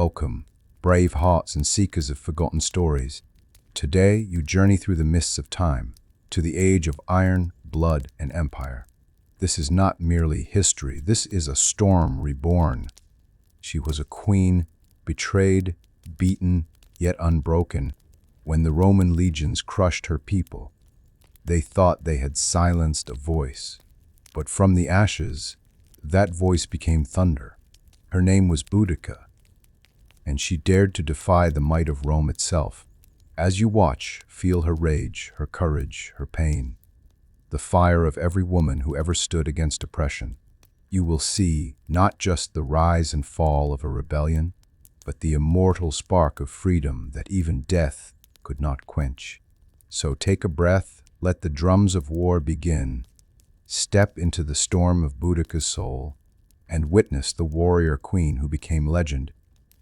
Welcome, brave hearts and seekers of forgotten stories. Today, you journey through the mists of time, to the age of iron, blood, and empire. This is not merely history, this is a storm reborn. She was a queen, betrayed, beaten, yet unbroken. When the Roman legions crushed her people, they thought they had silenced a voice. But from the ashes, that voice became thunder. Her name was Boudica, and she dared to defy the might of Rome itself. As you watch, feel her rage, her courage, her pain, the fire of every woman who ever stood against oppression. You will see not just the rise and fall of a rebellion, but the immortal spark of freedom that even death could not quench. So take a breath, let the drums of war begin. Step into the storm of Boudica's soul and witness the warrior queen who became legend.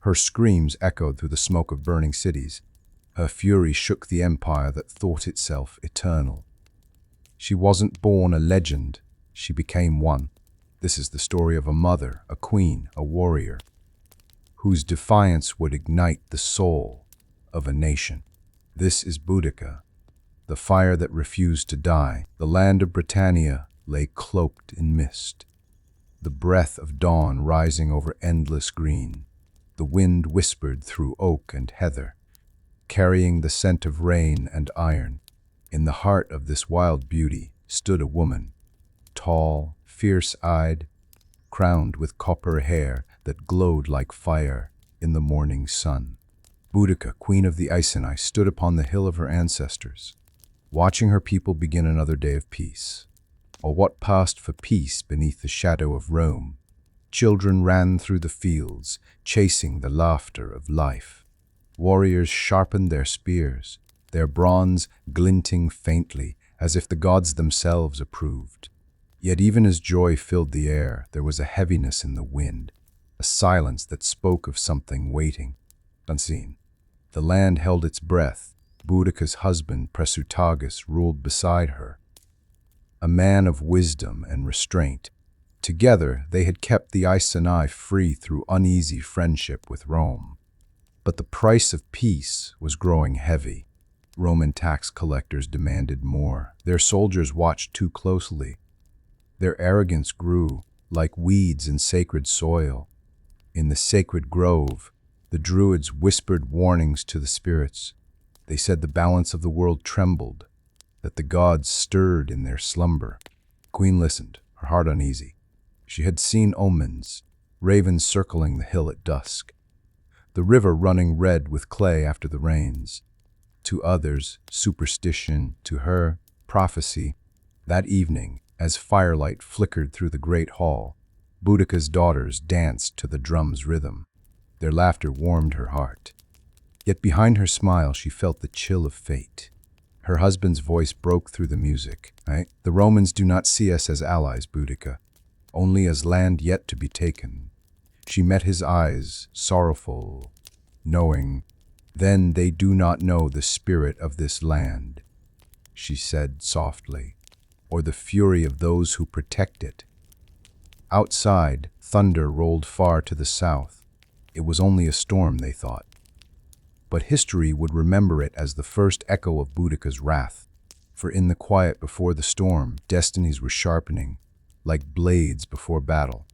Her screams echoed through the smoke of burning cities. Her fury shook the empire that thought itself eternal. She wasn't born a legend, she became one. This is the story of a mother, a queen, a warrior, whose defiance would ignite the soul of a nation. This is Boudica, the fire that refused to die. The land of Britannia lay cloaked in mist, the breath of dawn rising over endless green. The wind whispered through oak and heather, carrying the scent of rain and iron. In the heart of this wild beauty stood a woman, tall, fierce-eyed, crowned with copper hair that glowed like fire in the morning sun. Boudica, queen of the Iceni, stood upon the hill of her ancestors, watching her people begin another day of peace. Or what passed for peace beneath the shadow of Rome. Children ran through the fields, chasing the laughter of life. Warriors sharpened their spears, their bronze glinting faintly, as if the gods themselves approved. Yet even as joy filled the air, there was a heaviness in the wind, a silence that spoke of something waiting, unseen. The land held its breath. Boudica's husband, Presutagus, ruled beside her, a man of wisdom and restraint. Together, they had kept the Iceni free through uneasy friendship with Rome. But the price of peace was growing heavy. Roman tax collectors demanded more. Their soldiers watched too closely. Their arrogance grew like weeds in sacred soil. In the sacred grove, the Druids whispered warnings to the spirits. They said the balance of the world trembled, that the gods stirred in their slumber. The queen listened, her heart uneasy. She had seen omens, ravens circling the hill at dusk, the river running red with clay after the rains. To others, superstition; to her, prophecy. That evening, as firelight flickered through the great hall, Boudica's daughters danced to the drum's rhythm. Their laughter warmed her heart. Yet behind her smile she felt the chill of fate. Her husband's voice broke through the music. The Romans do not see us as allies, Boudica, only as land yet to be taken. She met his eyes, sorrowful, knowing, then they do not know the spirit of this land, she said softly, or the fury of those who protect it. Outside, thunder rolled far to the south. It was only a storm, they thought. But history would remember it as the first echo of Boudica's wrath. For in the quiet before the storm, destinies were sharpening, like blades before battle.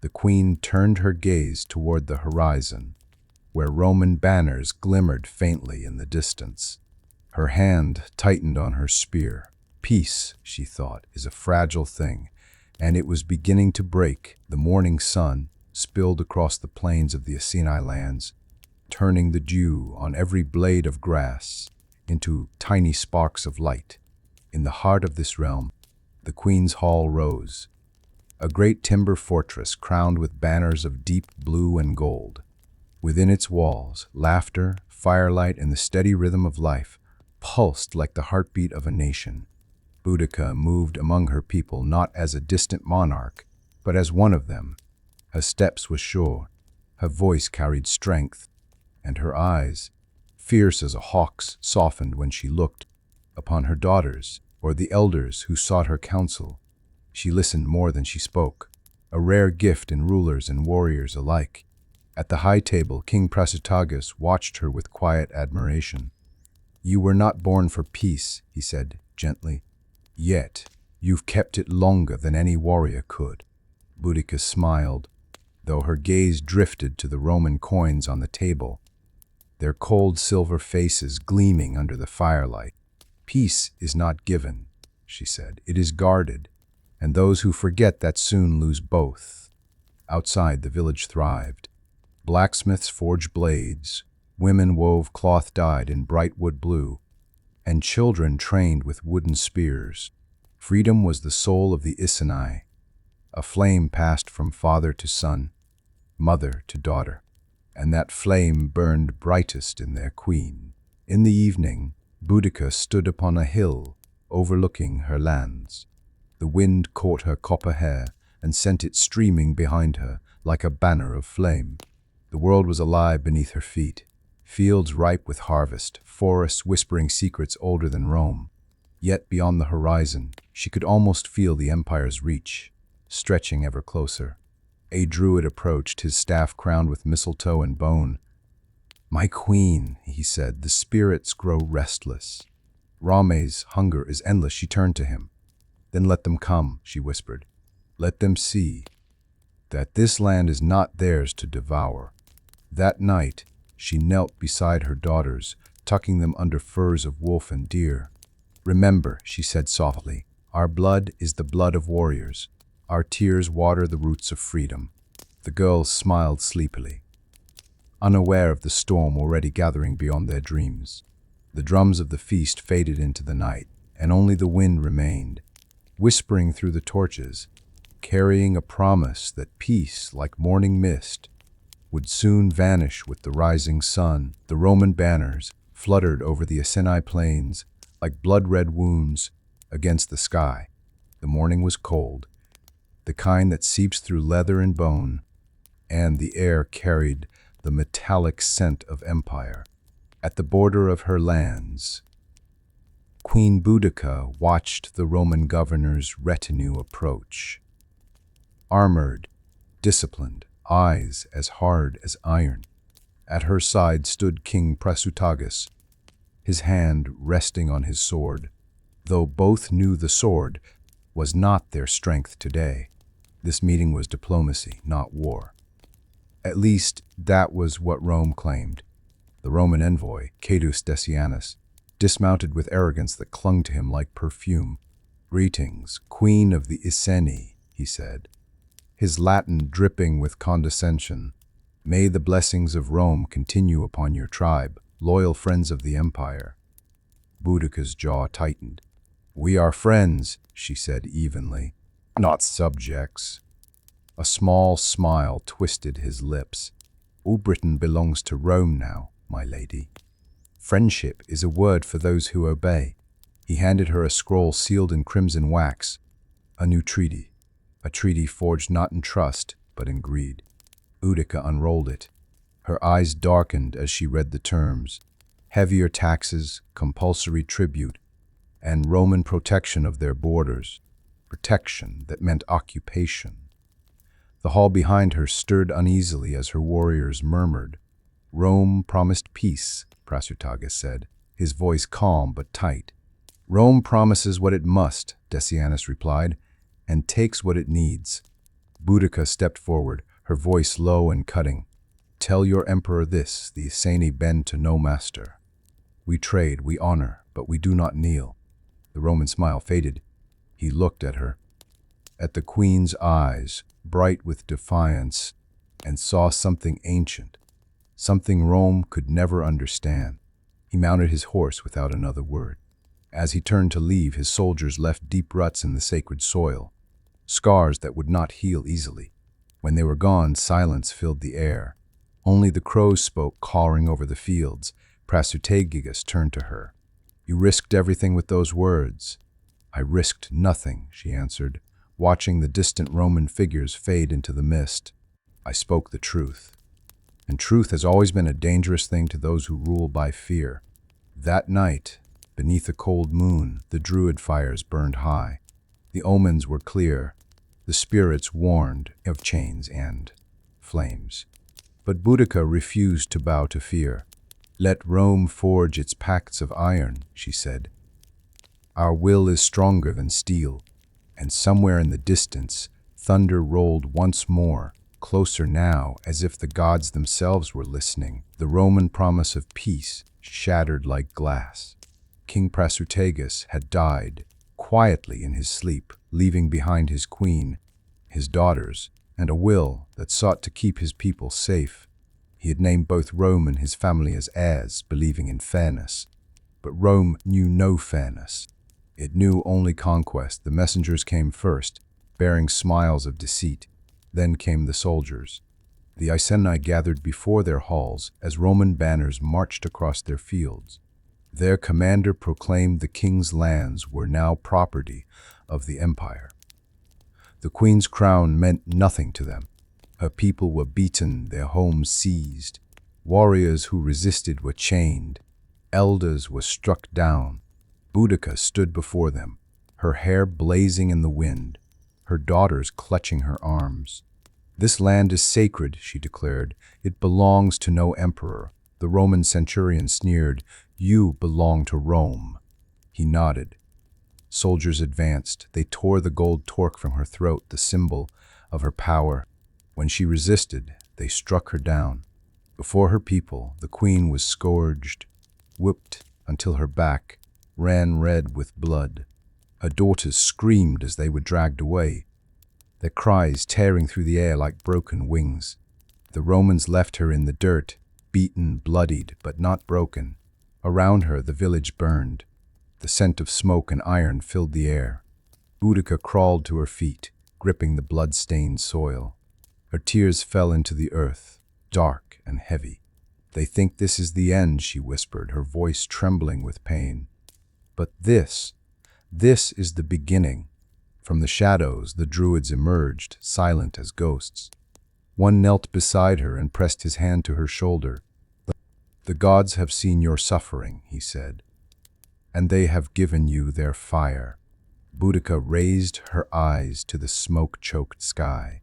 The queen turned her gaze toward the horizon, where Roman banners glimmered faintly in the distance. Her hand tightened on her spear. Peace, she thought, is a fragile thing, and it was beginning to break. The morning sun spilled across the plains of the Iceni lands, turning the dew on every blade of grass into tiny sparks of light. In the heart of this realm, the Queen's Hall rose, a great timber fortress crowned with banners of deep blue and gold. Within its walls, laughter, firelight, and the steady rhythm of life pulsed like the heartbeat of a nation. Boudica moved among her people not as a distant monarch, but as one of them. Her steps were sure, her voice carried strength, and her eyes, fierce as a hawk's, softened when she looked upon her daughters or the elders who sought her counsel. She listened more than she spoke, a rare gift in rulers and warriors alike. At the high table, King Prasutagus watched her with quiet admiration. "You were not born for peace," he said gently. "Yet you've kept it longer than any warrior could." Boudica smiled, though her gaze drifted to the Roman coins on the table, their cold silver faces gleaming under the firelight. "Peace is not given," she said. "It is guarded, and those who forget that soon lose both." Outside, the village thrived. Blacksmiths forged blades, women wove cloth dyed in bright wood blue, and children trained with wooden spears. Freedom was the soul of the Iceni. A flame passed from father to son, mother to daughter, and that flame burned brightest in their queen. In the evening, Boudica stood upon a hill overlooking her lands. The wind caught her copper hair and sent it streaming behind her like a banner of flame. The world was alive beneath her feet, fields ripe with harvest, forests whispering secrets older than Rome. Yet beyond the horizon, she could almost feel the empire's reach, stretching ever closer. A druid approached, his staff crowned with mistletoe and bone. "My queen," he said, "the spirits grow restless. Rame's hunger is endless." She turned to him. "Then let them come," she whispered. "Let them see that this land is not theirs to devour." That night, she knelt beside her daughters, tucking them under furs of wolf and deer. "Remember," she said softly, "our blood is the blood of warriors. Our tears water the roots of freedom." The girls smiled sleepily, unaware of the storm already gathering beyond their dreams. The drums of the feast faded into the night, and only the wind remained, whispering through the torches, carrying a promise that peace, like morning mist, would soon vanish with the rising sun. The Roman banners fluttered over the Iceni plains like blood-red wounds against the sky. The morning was cold, the kind that seeps through leather and bone, and the air carried the metallic scent of empire. At the border of her lands, Queen Boudica watched the Roman governor's retinue approach. Armored, disciplined, eyes as hard as iron. At her side stood King Prasutagus, his hand resting on his sword, though both knew the sword was not their strength today. This meeting was diplomacy, not war. At least, that was what Rome claimed. The Roman envoy, Cadus Decianus, dismounted with arrogance that clung to him like perfume. "Greetings, Queen of the Iceni," he said, his Latin dripping with condescension. "May the blessings of Rome continue upon your tribe, loyal friends of the empire." Boudica's jaw tightened. "We are friends," she said evenly, "not subjects." A small smile twisted his lips. "All Britain belongs to Rome now, my lady. Friendship is a word for those who obey." He handed her a scroll sealed in crimson wax. A new treaty. A treaty forged not in trust, but in greed. Boudica unrolled it. Her eyes darkened as she read the terms. Heavier taxes, compulsory tribute, and Roman protection of their borders. Protection that meant occupation. The hall behind her stirred uneasily as her warriors murmured. "Rome promised peace," Prasutagus said, his voice calm but tight. "Rome promises what it must," Decianus replied, "and takes what it needs." Boudica stepped forward, her voice low and cutting. "Tell your emperor this, the Iceni bend to no master. We trade, we honor, but we do not kneel." The Roman smile faded. He looked at her, at the queen's eyes, bright with defiance, and saw something ancient, something Rome could never understand. He mounted his horse without another word. As he turned to leave, his soldiers left deep ruts in the sacred soil, scars that would not heal easily. When they were gone, silence filled the air. Only the crows spoke, cawing over the fields. Prasutagus turned to her. "You risked everything with those words." "I risked nothing," she answered, watching the distant Roman figures fade into the mist. "I spoke the truth. And truth has always been a dangerous thing to those who rule by fear." That night, beneath a cold moon, the druid fires burned high. The omens were clear, the spirits warned of chains and flames. But Boudica refused to bow to fear. "Let Rome forge its pacts of iron," she said. "Our will is stronger than steel." And somewhere in the distance, thunder rolled once more, closer now, as if the gods themselves were listening. The Roman promise of peace shattered like glass. King Prasutagus had died quietly in his sleep, leaving behind his queen, his daughters, and a will that sought to keep his people safe. He had named both Rome and his family as heirs, believing in fairness. But Rome knew no fairness. It knew only conquest. The messengers came first, bearing smiles of deceit. Then came the soldiers. The Iceni gathered before their halls as Roman banners marched across their fields. Their commander proclaimed the king's lands were now property of the empire. The queen's crown meant nothing to them. Her people were beaten, their homes seized. Warriors who resisted were chained. Elders were struck down. Boudica stood before them, her hair blazing in the wind, her daughters clutching her arms. "This land is sacred," she declared. "It belongs to no emperor." The Roman centurion sneered. "You belong to Rome." He nodded. Soldiers advanced. They tore the gold torque from her throat, the symbol of her power. When she resisted, they struck her down. Before her people, the queen was scourged, whipped until her back ran red with blood. Her daughters screamed as they were dragged away, their cries tearing through the air like broken wings. The Romans left her in the dirt, beaten, bloodied, but not broken. Around her, the village burned. The scent of smoke and iron filled the air. Boudica crawled to her feet, gripping the blood-stained soil. Her tears fell into the earth, dark and heavy. "They think this is the end," she whispered, her voice trembling with pain. "But this is the beginning." From the shadows, the druids emerged, silent as ghosts. One knelt beside her and pressed his hand to her shoulder. "The gods have seen your suffering," he said, "and they have given you their fire." Boudica raised her eyes to the smoke-choked sky.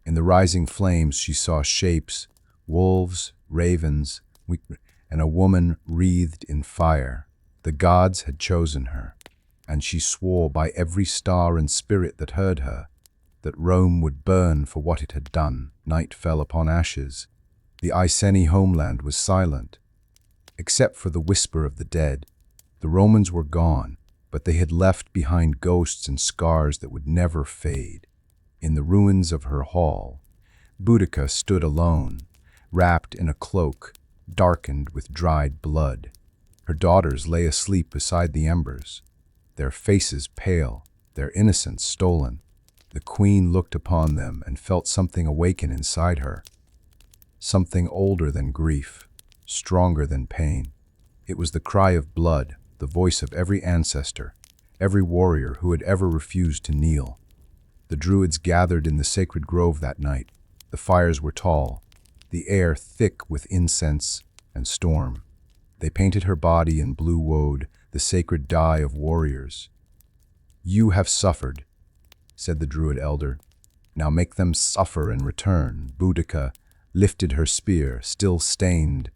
In the rising flames, she saw shapes, wolves, ravens, and a woman wreathed in fire. The gods had chosen her, and she swore by every star and spirit that heard her that Rome would burn for what it had done. Night fell upon ashes. The Iceni homeland was silent, except for the whisper of the dead. The Romans were gone, but they had left behind ghosts and scars that would never fade. In the ruins of her hall, Boudica stood alone, wrapped in a cloak, darkened with dried blood. Her daughters lay asleep beside the embers, their faces pale, their innocence stolen. The queen looked upon them and felt something awaken inside her, something older than grief, stronger than pain. It was the cry of blood, the voice of every ancestor, every warrior who had ever refused to kneel. The druids gathered in the sacred grove that night. The fires were tall, the air thick with incense and storm. They painted her body in blue woad, the sacred dye of warriors. "You have suffered," said the druid elder. "Now make them suffer in return." Boudica lifted her spear, still stained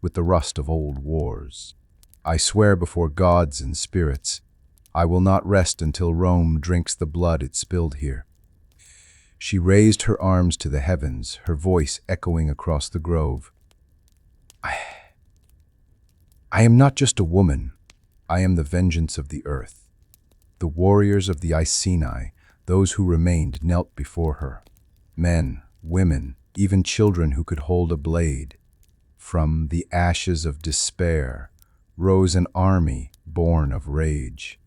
with the rust of old wars. "I swear before gods and spirits, I will not rest until Rome drinks the blood it spilled here." She raised her arms to the heavens, her voice echoing across the grove. I am not just a woman. I am the vengeance of the earth." The warriors of the Iceni, those who remained, knelt before her. Men, women, even children who could hold a blade. From the ashes of despair rose an army born of rage.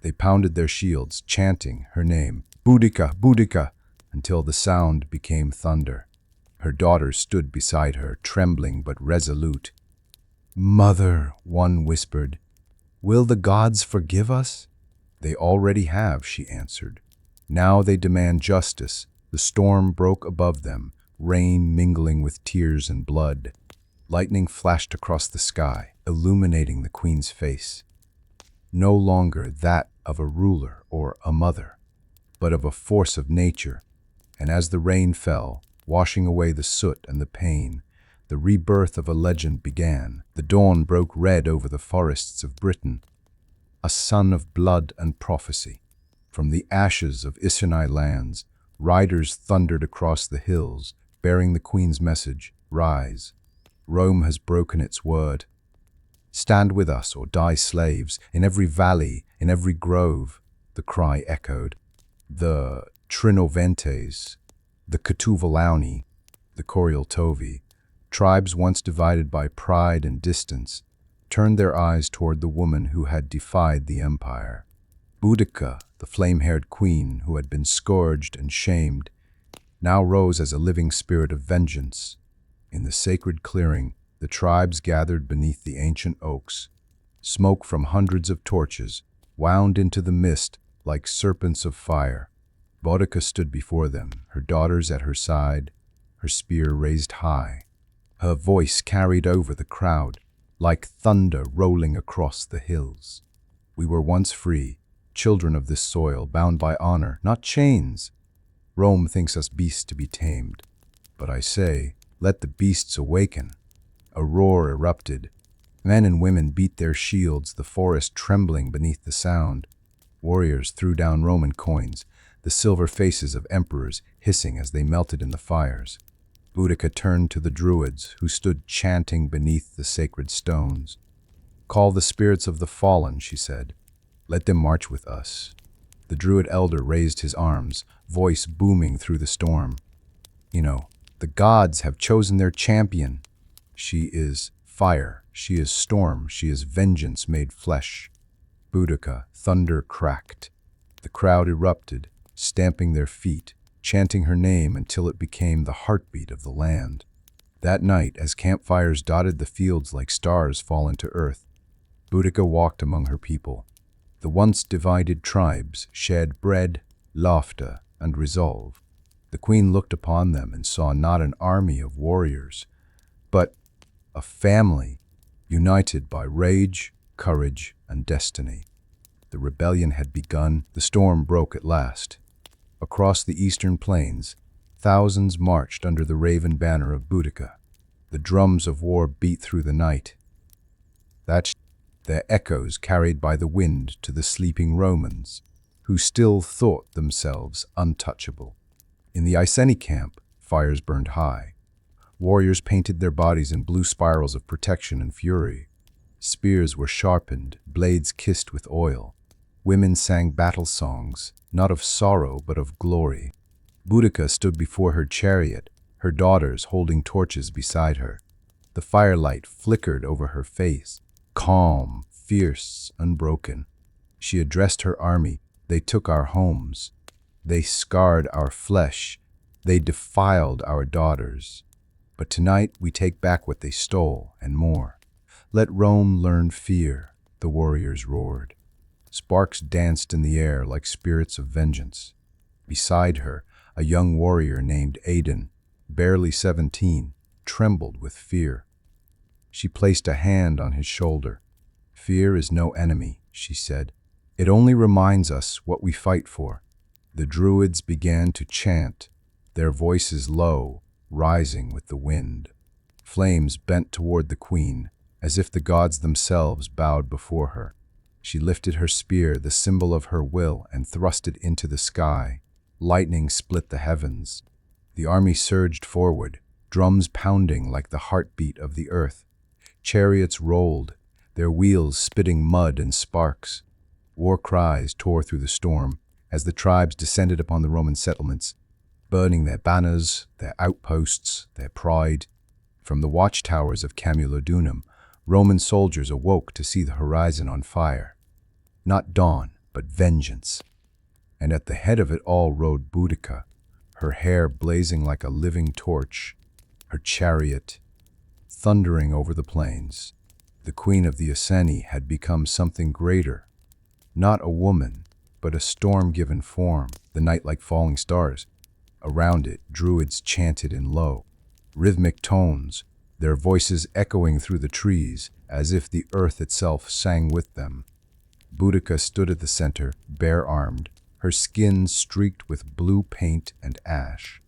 They pounded their shields, chanting her name, "Boudica, Boudica," until the sound became thunder. Her daughters stood beside her, trembling but resolute. "Mother," one whispered, "will the gods forgive us?" "They already have," she answered. "Now they demand justice." The storm broke above them, rain mingling with tears and blood. Lightning flashed across the sky, illuminating the queen's face. No longer that of a ruler or a mother, but of a force of nature. And as the rain fell, washing away the soot and the pain. The rebirth of a legend began. The dawn broke red over the forests of Britain, a sun of blood and prophecy. From the ashes of Issachar lands, riders thundered across the hills, bearing the Queen's message, "Rise. Rome has broken its word. Stand with us or die slaves." In every valley, in every grove, the cry echoed. The Trinoventes, the Catuvalauni, the Corioltovi, tribes once divided by pride and distance, turned their eyes toward the woman who had defied the empire. Boudica, the flame-haired queen who had been scourged and shamed, now rose as a living spirit of vengeance. In the sacred clearing, the tribes gathered beneath the ancient oaks. Smoke from hundreds of torches wound into the mist like serpents of fire. Boudica stood before them, her daughters at her side, her spear raised high. Her voice carried over the crowd, like thunder rolling across the hills. "We were once free, children of this soil, bound by honor, not chains. Rome thinks us beasts to be tamed. But I say, let the beasts awaken." A roar erupted. Men and women beat their shields, the forest trembling beneath the sound. Warriors threw down Roman coins, the silver faces of emperors hissing as they melted in the fires. Boudica turned to the druids, who stood chanting beneath the sacred stones. "Call the spirits of the fallen," she said. "Let them march with us." The druid elder raised his arms, voice booming through the storm. The gods have chosen their champion. She is fire, she is storm, she is vengeance made flesh." Boudica, thunder cracked. The crowd erupted, stamping their feet, chanting her name until it became the heartbeat of the land. That night, as campfires dotted the fields like stars fallen to earth, Boudica walked among her people. The once divided tribes shed bread, laughter, and resolve. The queen looked upon them and saw not an army of warriors, but a family united by rage, courage, and destiny. The rebellion had begun. The storm broke at last. Across the eastern plains, thousands marched under the raven banner of Boudica. The drums of war beat through the night. Their echoes carried by the wind to the sleeping Romans, who still thought themselves untouchable. In the Iceni camp, fires burned high. Warriors painted their bodies in blue spirals of protection and fury. Spears were sharpened, blades kissed with oil. Women sang battle songs, not of sorrow but of glory. Boudica stood before her chariot, her daughters holding torches beside her. The firelight flickered over her face, calm, fierce, unbroken. She addressed her army. "They took our homes. They scarred our flesh. They defiled our daughters. But tonight we take back what they stole and more. Let Rome learn fear," the warriors roared. Sparks danced in the air like spirits of vengeance. Beside her, a young warrior named Aidan, barely 17, trembled with fear. She placed a hand on his shoulder. "Fear is no enemy," she said. "It only reminds us what we fight for." The druids began to chant, their voices low, rising with the wind. Flames bent toward the queen, as if the gods themselves bowed before her. She lifted her spear, the symbol of her will, and thrust it into the sky. Lightning split the heavens. The army surged forward, drums pounding like the heartbeat of the earth. Chariots rolled, their wheels spitting mud and sparks. War cries tore through the storm as the tribes descended upon the Roman settlements, burning their banners, their outposts, their pride. From the watchtowers of Camulodunum, Roman soldiers awoke to see the horizon on fire. Not dawn, but vengeance. And at the head of it all rode Boudica, her hair blazing like a living torch, her chariot thundering over the plains. The queen of the Iceni had become something greater, not a woman, but a storm-given form, the night like falling stars. Around it, druids chanted in low, rhythmic tones, their voices echoing through the trees as if the earth itself sang with them. Boudica stood at the center, bare-armed, her skin streaked with blue paint and ash.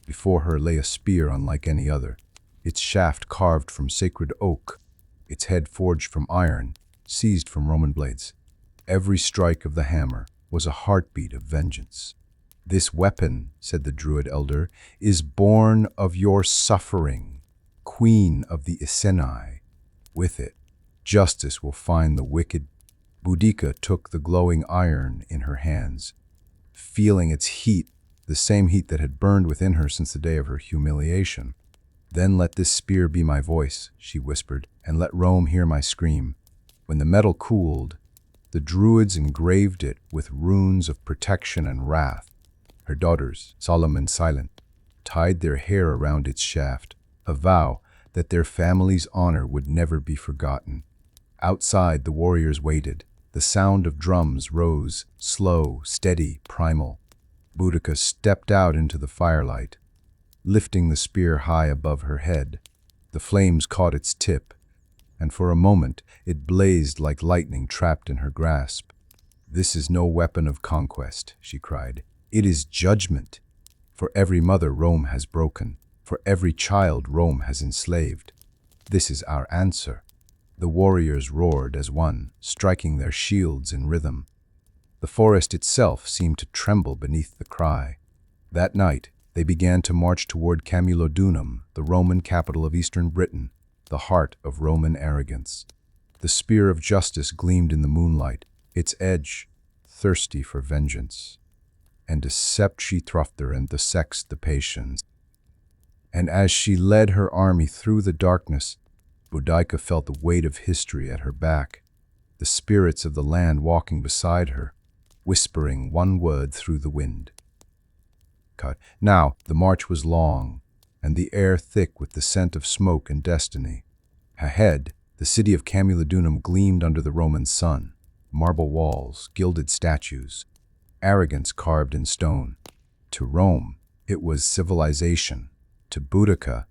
Before her lay a spear unlike any other, its shaft carved from sacred oak, its head forged from iron, seized from Roman blades. Every strike of the hammer was a heartbeat of vengeance. "This weapon," said the Druid elder, "is born of your suffering, queen of the Iceni. With it, justice will find the wicked." Boudica took the glowing iron in her hands, feeling its heat, the same heat that had burned within her since the day of her humiliation. "Then let this spear be my voice," she whispered, "and let Rome hear my scream." When the metal cooled, the Druids engraved it with runes of protection and wrath. Her daughters, solemn and silent, tied their hair around its shaft, a vow that their family's honor would never be forgotten. Outside, the warriors waited. The sound of drums rose, slow, steady, primal. Boudica stepped out into the firelight, lifting the spear high above her head. The flames caught its tip, and for a moment it blazed like lightning trapped in her grasp. "This is no weapon of conquest," she cried. "It is judgment. For every mother Rome has broken, for every child Rome has enslaved. This is our answer." The warriors roared as one, striking their shields in rhythm. The forest itself seemed to tremble beneath the cry. That night, they began to march toward Camulodunum, the Roman capital of eastern Britain, the heart of Roman arrogance. The spear of justice gleamed in the moonlight, its edge thirsty for vengeance. And decept she Throfter and the sex the patience. And as she led her army through the darkness, Boudica felt the weight of history at her back, the spirits of the land walking beside her, whispering one word through the wind. Now the march was long, and the air thick with the scent of smoke and destiny. Ahead, the city of Camulodunum gleamed under the Roman sun, marble walls, gilded statues, arrogance carved in stone. To Rome, it was civilization. To Boudica,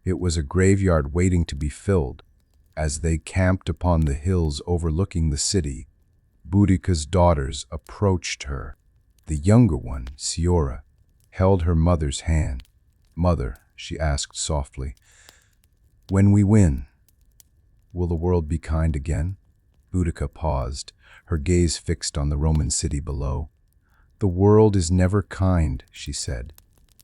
it was a graveyard waiting to be filled. As they camped upon the hills overlooking the city, Boudica's daughters approached her. The younger one, Ciora, held her mother's hand. "Mother," she asked softly, "when we win, will the world be kind again?" Boudica paused, her gaze fixed on the Roman city below. "The world is never kind," she said,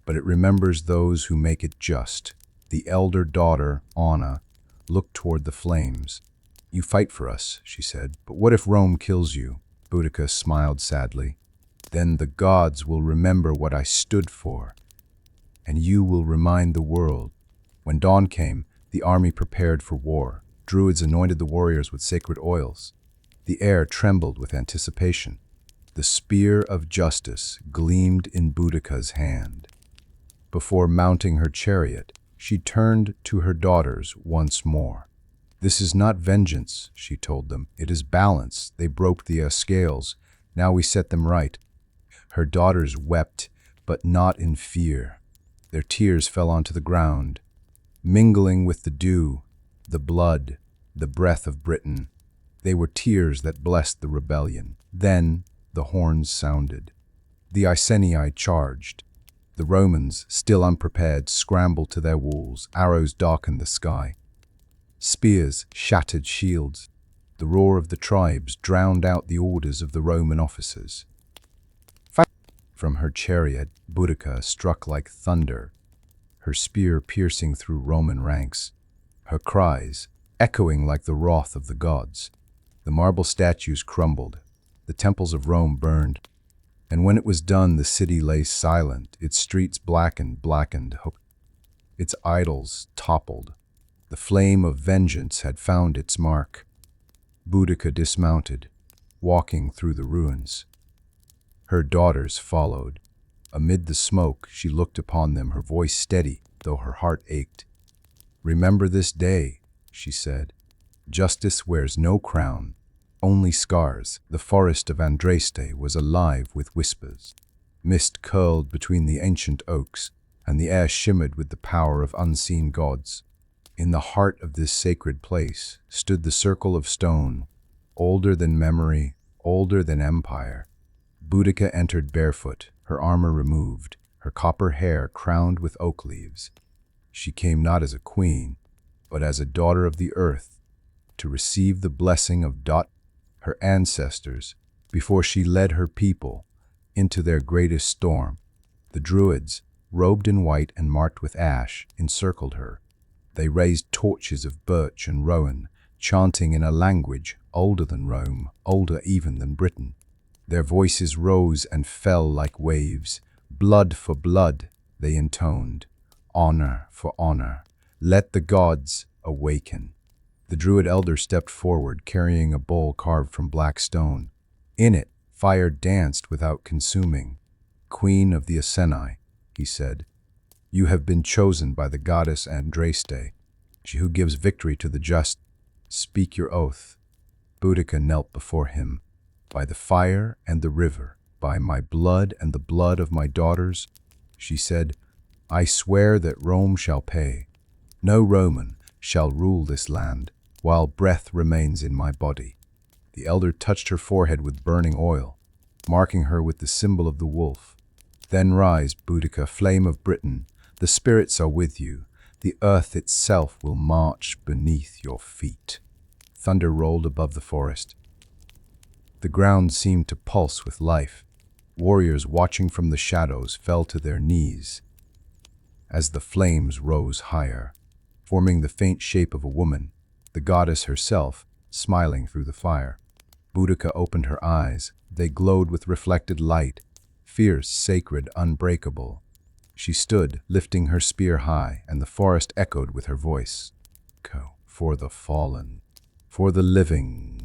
"but it remembers those who make it just." The elder daughter, Anna, looked toward the flames. "You fight for us," she said, "but what if Rome kills you?" Boudica smiled sadly. "Then the gods will remember what I stood for, and you will remind the world." When dawn came, the army prepared for war. Druids anointed the warriors with sacred oils. The air trembled with anticipation. The spear of justice gleamed in Boudica's hand. Before mounting her chariot, she turned to her daughters once more. "This is not vengeance," she told them. "It is balance. They broke the scales. Now we set them right." Her daughters wept, but not in fear. Their tears fell onto the ground, mingling with the dew, the blood, the breath of Britain. They were tears that blessed the rebellion. Then the horns sounded. The Iceni charged. The Romans, still unprepared, scrambled to their walls. Arrows darkened the sky. Spears shattered shields. The roar of the tribes drowned out the orders of the Roman officers. From her chariot, Boudica struck like thunder, her spear piercing through Roman ranks, her cries echoing like the wrath of the gods. The marble statues crumbled, the temples of Rome burned, and when it was done, the city lay silent, its streets blackened, its idols toppled. The flame of vengeance had found its mark. Boudica dismounted, walking through the ruins. Her daughters followed. Amid the smoke, she looked upon them, her voice steady, though her heart ached. "Remember this day," she said. "Justice wears no crown, only scars." The forest of Andraste was alive with whispers. Mist curled between the ancient oaks, and the air shimmered with the power of unseen gods. In the heart of this sacred place stood the circle of stone, older than memory, older than empire. Boudica entered barefoot, her armor removed, her copper hair crowned with oak leaves. She came not as a queen, but as a daughter of the earth, to receive the blessing of her ancestors before she led her people into their greatest storm. The Druids, robed in white and marked with ash, encircled her. They raised torches of birch and rowan, chanting in a language older than Rome, older even than Britain. Their voices rose and fell like waves. Blood for blood, they intoned. Honor for honor. Let the gods awaken. The Druid elder stepped forward, carrying a bowl carved from black stone. In it, fire danced without consuming. Queen of the Aseni, he said, you have been chosen by the goddess Andraste, she who gives victory to the just. Speak your oath. Boudica knelt before him. By the fire and the river, by my blood and the blood of my daughters, she said, I swear that Rome shall pay. No Roman shall rule this land while breath remains in my body. The elder touched her forehead with burning oil, marking her with the symbol of the wolf. Then rise, Boudica, flame of Britain. The spirits are with you. The earth itself will march beneath your feet. Thunder rolled above the forest. The ground seemed to pulse with life. Warriors watching from the shadows fell to their knees as the flames rose higher, forming the faint shape of a woman, the goddess herself, smiling through the fire. Boudica opened her eyes. They glowed with reflected light, fierce, sacred, unbreakable. She stood, lifting her spear high, and the forest echoed with her voice. For the fallen, for the living,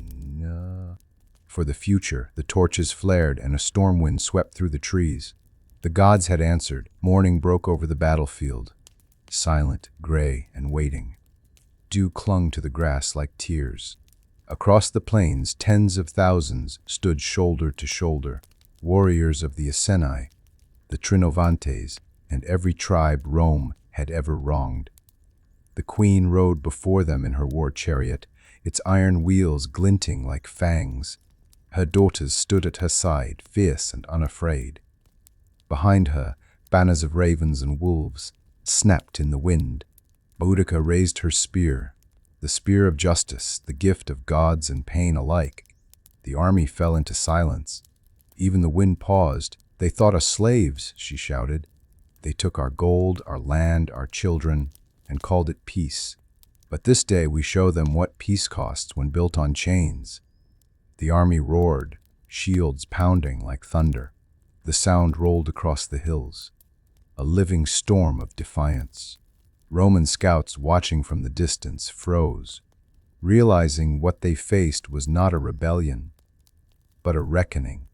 for the future. The torches flared, and a storm wind swept through the trees. The gods had answered. Morning broke over the battlefield, silent, gray, and waiting. Dew clung to the grass like tears. Across the plains, tens of thousands stood shoulder to shoulder, warriors of the Aseni, the Trinovantes, and every tribe Rome had ever wronged. The queen rode before them in her war chariot, its iron wheels glinting like fangs. Her daughters stood at her side, fierce and unafraid. Behind her, banners of ravens and wolves snapped in the wind. Boudica raised her spear, the spear of justice, the gift of gods and pain alike. The army fell into silence. Even the wind paused. They thought us slaves, she shouted. They took our gold, our land, our children, and called it peace. But this day we show them what peace costs when built on chains. The army roared, shields pounding like thunder. The sound rolled across the hills, a living storm of defiance. Roman scouts watching from the distance froze, realizing what they faced was not a rebellion, but a reckoning.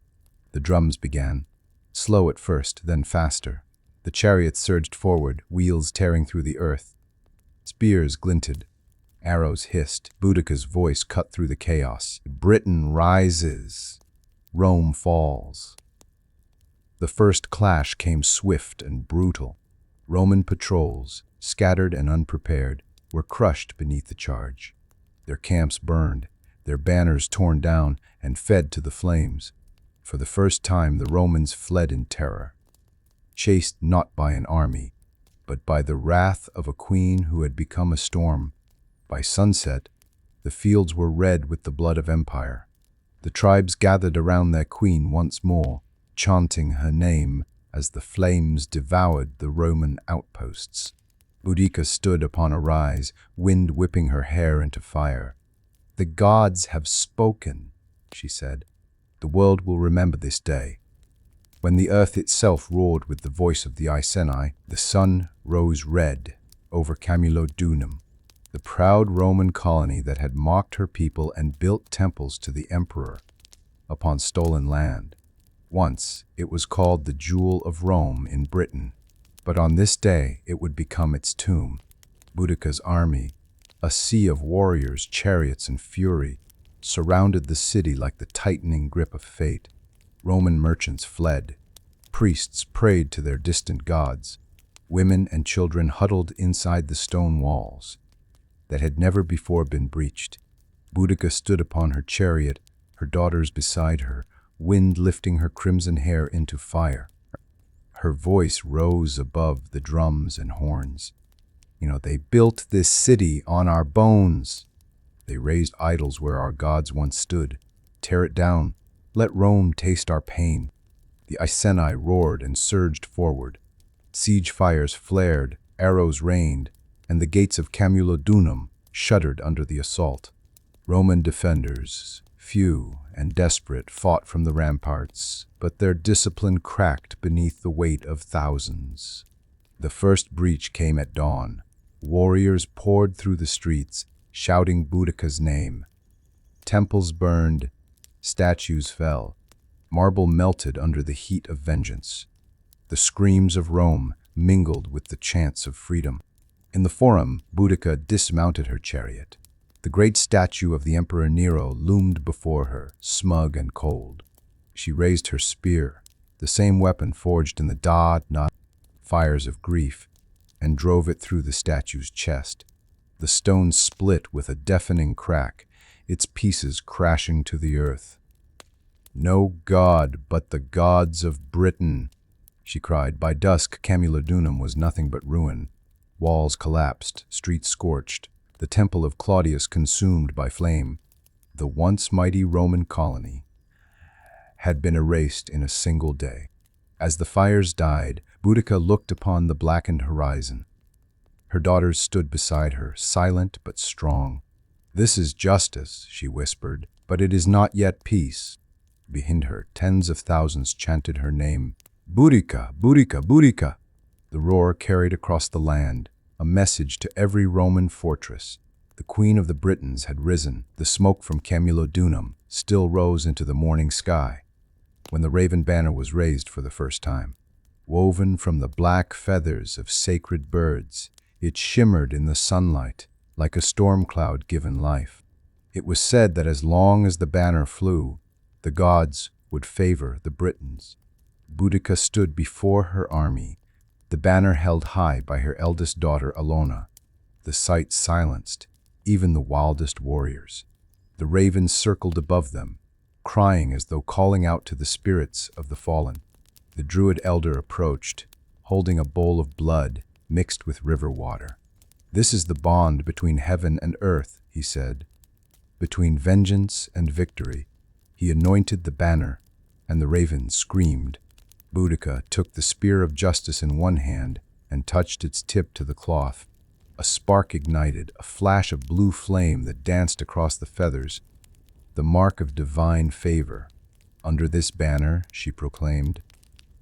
The drums began, slow at first, then faster. The chariots surged forward, wheels tearing through the earth. Spears glinted, arrows hissed. Boudica's voice cut through the chaos. Britain rises, Rome falls. The first clash came swift and brutal. Roman patrols, scattered and unprepared, were crushed beneath the charge. Their camps burned, their banners torn down and fed to the flames. For the first time, the Romans fled in terror, chased not by an army, but by the wrath of a queen who had become a storm. By sunset, the fields were red with the blood of empire. The tribes gathered around their queen once more, chanting her name as the flames devoured the Roman outposts. Boudica stood upon a rise, wind whipping her hair into fire. The gods have spoken, she said. The world will remember this day. When the earth itself roared with the voice of the Iceni, the sun rose red over Camulodunum, the proud Roman colony that had mocked her people and built temples to the emperor upon stolen land. Once it was called the Jewel of Rome in Britain, but on this day it would become its tomb. Boudica's army, a sea of warriors, chariots, and fury, surrounded the city like the tightening grip of fate. Roman merchants fled. Priests prayed to their distant gods. Women and children huddled inside the stone walls that had never before been breached. Boudica stood upon her chariot, her daughters beside her, wind lifting her crimson hair into fire. Her voice rose above the drums and horns. They built this city on our bones. They raised idols where our gods once stood. Tear it down. Let Rome taste our pain. The Iceni roared and surged forward. Siege fires flared, arrows rained, and the gates of Camulodunum shuddered under the assault. Roman defenders, few and desperate, fought from the ramparts, but their discipline cracked beneath the weight of thousands. The first breach came at dawn. Warriors poured through the streets, shouting Boudicca's name. Temples burned, statues fell, marble melted under the heat of vengeance. The screams of Rome mingled with the chants of freedom. In the Forum, Boudicca dismounted her chariot. The great statue of the Emperor Nero loomed before her, smug and cold. She raised her spear, the same weapon forged in the fires of grief, and drove it through the statue's chest. The stone split with a deafening crack, its pieces crashing to the earth. "No god but the gods of Britain," she cried. By dusk, Camulodunum was nothing but ruin. Walls collapsed, streets scorched, the temple of Claudius consumed by flame. The once mighty Roman colony had been erased in a single day. As the fires died, Boudicca looked upon the blackened horizon. Her daughters stood beside her, silent but strong. "This is justice," she whispered, "but it is not yet peace." Behind her, tens of thousands chanted her name. "Boudicca, Boudicca, Boudicca!" The roar carried across the land, a message to every Roman fortress. The Queen of the Britons had risen. The smoke from Camulodunum still rose into the morning sky when the raven banner was raised for the first time. Woven from the black feathers of sacred birds, it shimmered in the sunlight like a storm cloud given life. It was said that as long as the banner flew, the gods would favor the Britons. Boudicca stood before her army, the banner held high by her eldest daughter Alona. The sight silenced even the wildest warriors. The ravens circled above them, crying as though calling out to the spirits of the fallen. The druid elder approached, holding a bowl of blood mixed with river water. "This is the bond between heaven and earth," he said, "between vengeance and victory." He anointed the banner, and the ravens screamed. Boudicca took the spear of justice in one hand and touched its tip to the cloth. A spark ignited, a flash of blue flame that danced across the feathers, the mark of divine favor. "Under this banner," she proclaimed,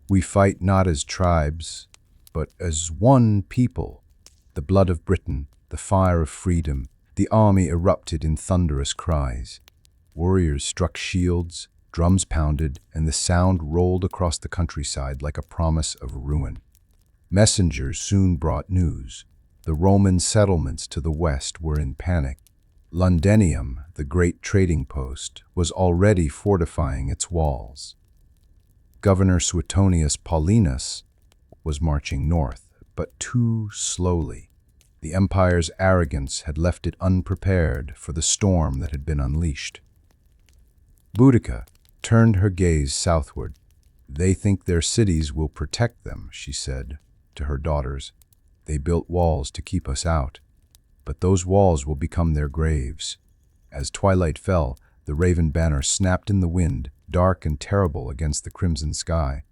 "we fight not as tribes, but as one people." The blood of Britain, the fire of freedom, the army erupted in thunderous cries. Warriors struck shields, drums pounded, and the sound rolled across the countryside like a promise of ruin. Messengers soon brought news. The Roman settlements to the west were in panic. Londinium, the great trading post, was already fortifying its walls. Governor Suetonius Paulinus was marching north, but too slowly. The empire's arrogance had left it unprepared for the storm that had been unleashed. Boudicca turned her gaze southward. "They think their cities will protect them," she said to her daughters. "They built walls to keep us out, but those walls will become their graves." As twilight fell, the raven banner snapped in the wind, dark and terrible against the crimson sky.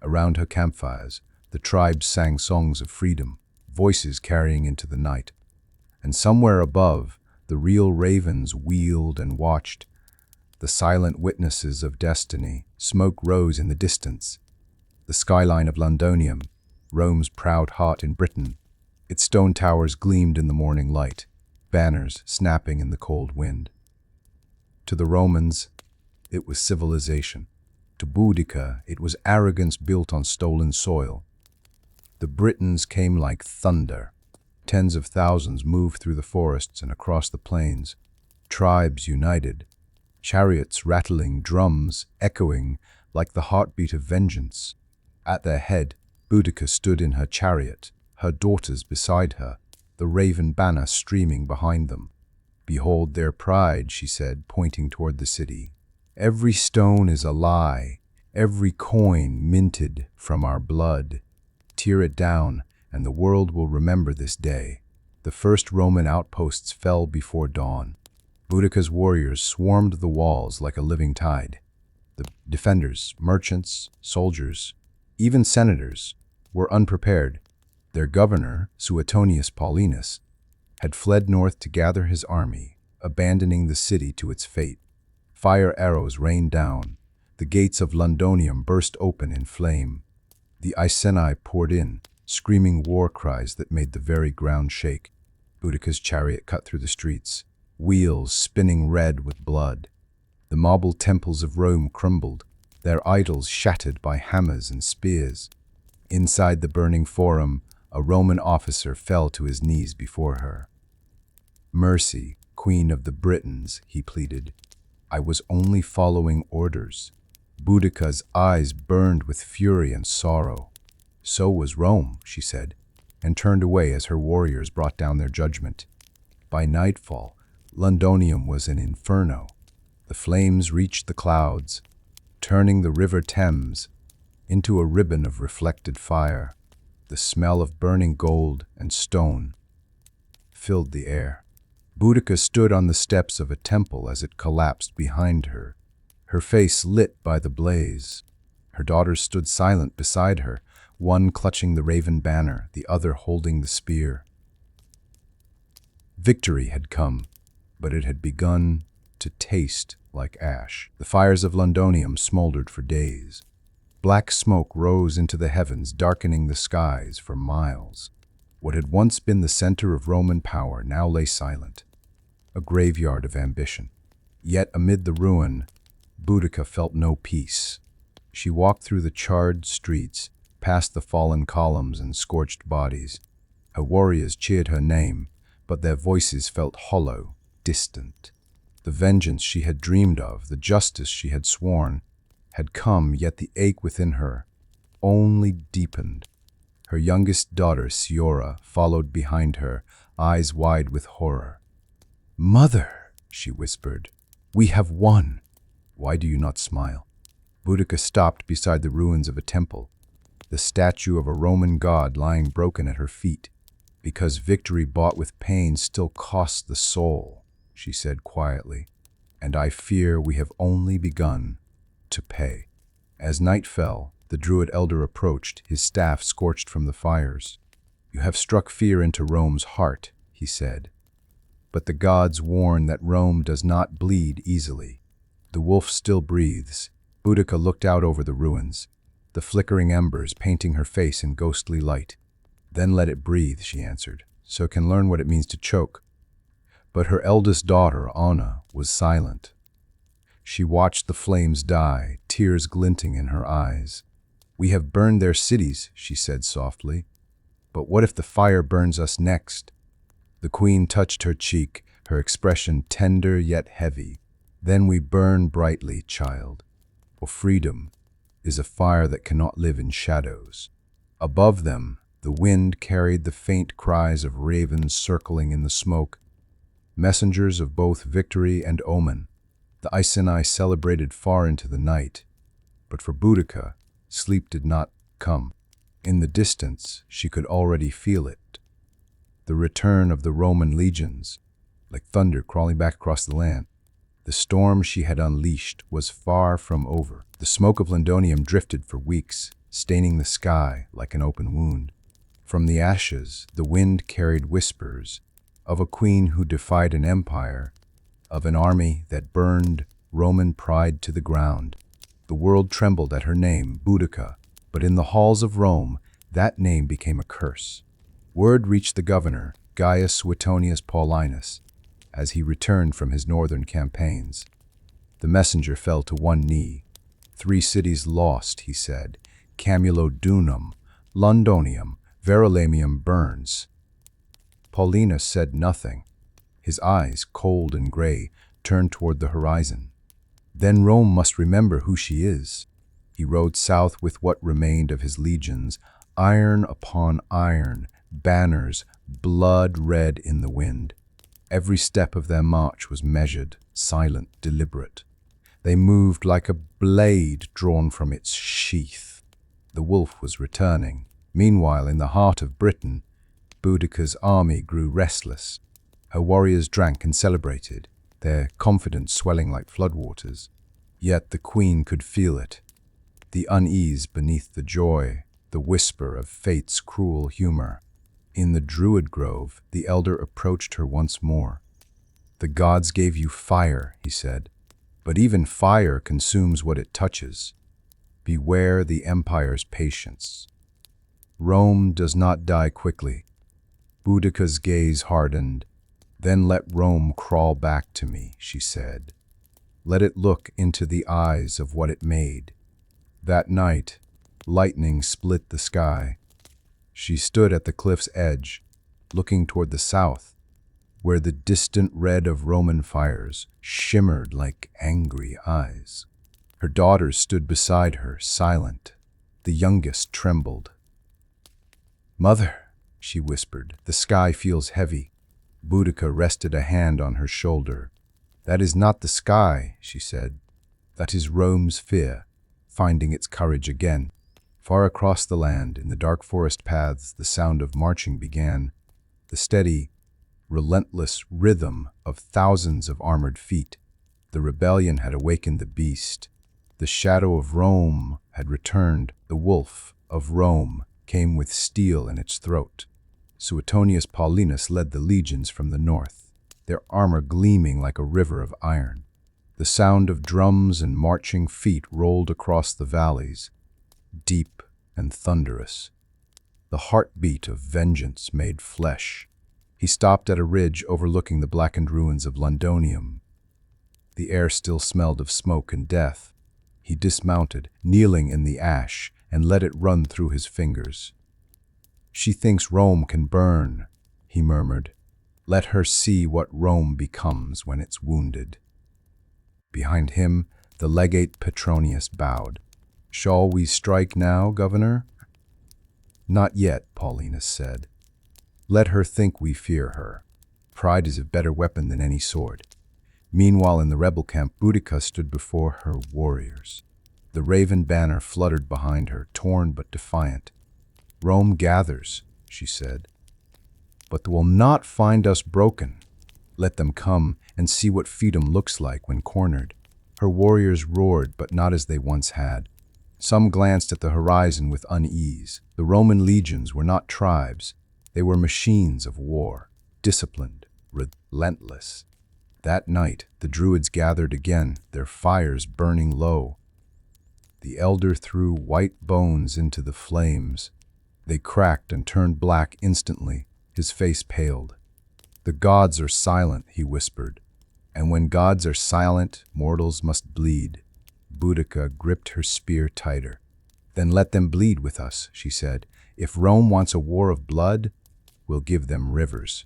Around her campfires, the tribes sang songs of freedom, voices carrying into the night. And somewhere above, the real ravens wheeled and watched, the silent witnesses of destiny. Smoke rose in the distance. The skyline of Londinium, Rome's proud heart in Britain. Its stone towers gleamed in the morning light, banners snapping in the cold wind. To the Romans, it was civilization. To Boudicca, it was arrogance built on stolen soil. The Britons came like thunder. Tens of thousands moved through the forests and across the plains. Tribes united, chariots rattling, drums echoing like the heartbeat of vengeance. At their head, Boudicca stood in her chariot, her daughters beside her, the raven banner streaming behind them. "Behold their pride," she said, pointing toward the city. "Every stone is a lie, every coin minted from our blood. Tear it down, and the world will remember this day. The first Roman outposts fell before dawn. Boudicca's warriors swarmed the walls like a living tide. The defenders, merchants, soldiers, even senators, were unprepared. Their governor, Suetonius Paulinus, had fled north to gather his army, abandoning the city to its fate. Fire arrows rained down. The gates of Londonium burst open in flame. The Iceni poured in, screaming war cries that made the very ground shake. Boudicca's chariot cut through the streets, wheels spinning red with blood. The marble temples of Rome crumbled, their idols shattered by hammers and spears. Inside the burning forum, a Roman officer fell to his knees before her. "Mercy, Queen of the Britons," he pleaded. "I was only following orders." Boudicca's eyes burned with fury and sorrow. "So was Rome," she said, and turned away as her warriors brought down their judgment. By nightfall, Londonium was an inferno. The flames reached the clouds, turning the river Thames into a ribbon of reflected fire. The smell of burning gold and stone filled the air. Boudicca stood on the steps of a temple as it collapsed behind her, her face lit by the blaze. Her daughters stood silent beside her, one clutching the raven banner, the other holding the spear. Victory had come, but it had begun to taste like ash. The fires of Londonium smoldered for days. Black smoke rose into the heavens, darkening the skies for miles. What had once been the center of Roman power now lay silent, a graveyard of ambition. Yet amid the ruin, Boudicca felt no peace. She walked through the charred streets, past the fallen columns and scorched bodies. Her warriors cheered her name, but their voices felt hollow, distant. The vengeance she had dreamed of, the justice she had sworn, had come, yet the ache within her only deepened. Her youngest daughter, Siora, followed behind her, eyes wide with horror. "Mother," she whispered, "we have won." "Why do you not smile?" Boudicca stopped beside the ruins of a temple, the statue of a Roman god lying broken at her feet. "Because victory bought with pain still costs the soul," she said quietly, "and I fear we have only begun to pay." As night fell, the Druid elder approached, his staff scorched from the fires. "You have struck fear into Rome's heart," he said. "But the gods warn that Rome does not bleed easily. The wolf still breathes." Boudicca looked out over the ruins, the flickering embers painting her face in ghostly light. "Then let it breathe," she answered, "so it can learn what it means to choke." But her eldest daughter, Anna, was silent. She watched the flames die, tears glinting in her eyes. "We have burned their cities," she said softly. "But what if the fire burns us next?" The queen touched her cheek, her expression tender yet heavy. "Then we burn brightly, child, for freedom is a fire that cannot live in shadows." Above them, the wind carried the faint cries of ravens circling in the smoke, messengers of both victory and omen. The Iceni celebrated far into the night, but for Boudicca, sleep did not come. In the distance, she could already feel it. The return of the Roman legions, like thunder crawling back across the land. The storm she had unleashed was far from over. The smoke of Londonium drifted for weeks, staining the sky like an open wound. From the ashes, the wind carried whispers of a queen who defied an empire, of an army that burned Roman pride to the ground. The world trembled at her name, Boudicca, but in the halls of Rome, that name became a curse. Word reached the governor, Gaius Suetonius Paulinus, as he returned from his northern campaigns. The messenger fell to one knee. "3 cities lost," he said. "Camulodunum, Londonium, Verulamium burns." Paulinus said nothing. His eyes, cold and gray, turned toward the horizon. "Then Rome must remember who she is." He rode south with what remained of his legions, iron upon iron, banners blood red in the wind. Every step of their march was measured, silent, deliberate. They moved like a blade drawn from its sheath. The wolf was returning. Meanwhile, in the heart of Britain, Boudicca's army grew restless. Her warriors drank and celebrated, their confidence swelling like floodwaters. Yet the queen could feel it, the unease beneath the joy, the whisper of fate's cruel humor. In the druid grove, the elder approached her once more. "The gods gave you fire," he said, "but even fire consumes what it touches. Beware the empire's patience. Rome does not die quickly." Boudicca's gaze hardened. "Then let Rome crawl back to me," she said. "Let it look into the eyes of what it made." That night, lightning split the sky. She stood at the cliff's edge, looking toward the south, where the distant red of Roman fires shimmered like angry eyes. Her daughters stood beside her, silent. The youngest trembled. "Mother," she whispered, "the sky feels heavy." Boudica rested a hand on her shoulder. "That is not the sky," she said. "That is Rome's fear, finding its courage again." Far across the land, in the dark forest paths, the sound of marching began. The steady, relentless rhythm of thousands of armored feet. The rebellion had awakened the beast. The shadow of Rome had returned. The wolf of Rome came with steel in its throat. Suetonius Paulinus led the legions from the north, their armor gleaming like a river of iron. The sound of drums and marching feet rolled across the valleys, deep and thunderous. The heartbeat of vengeance made flesh. He stopped at a ridge overlooking the blackened ruins of Londonium. The air still smelled of smoke and death. He dismounted, kneeling in the ash, and let it run through his fingers. "She thinks Rome can burn," he murmured. "Let her see what Rome becomes when it's wounded." Behind him, the legate Petronius bowed. "Shall we strike now, Governor?" "Not yet," Paulinus said. "Let her think we fear her. Pride is a better weapon than any sword." Meanwhile, in the rebel camp, Boudica stood before her warriors. The raven banner fluttered behind her, torn but defiant. "Rome gathers," she said, "but will not find us broken. Let them come and see what freedom looks like when cornered." Her warriors roared, but not as they once had. Some glanced at the horizon with unease. The Roman legions were not tribes. They were machines of war, disciplined, relentless. That night, the Druids gathered again, their fires burning low. The elder threw white bones into the flames. They cracked and turned black instantly. His face paled. "The gods are silent," he whispered. "And when gods are silent, mortals must bleed." Boudica gripped her spear tighter. "Then let them bleed with us," she said. "If Rome wants a war of blood, we'll give them rivers."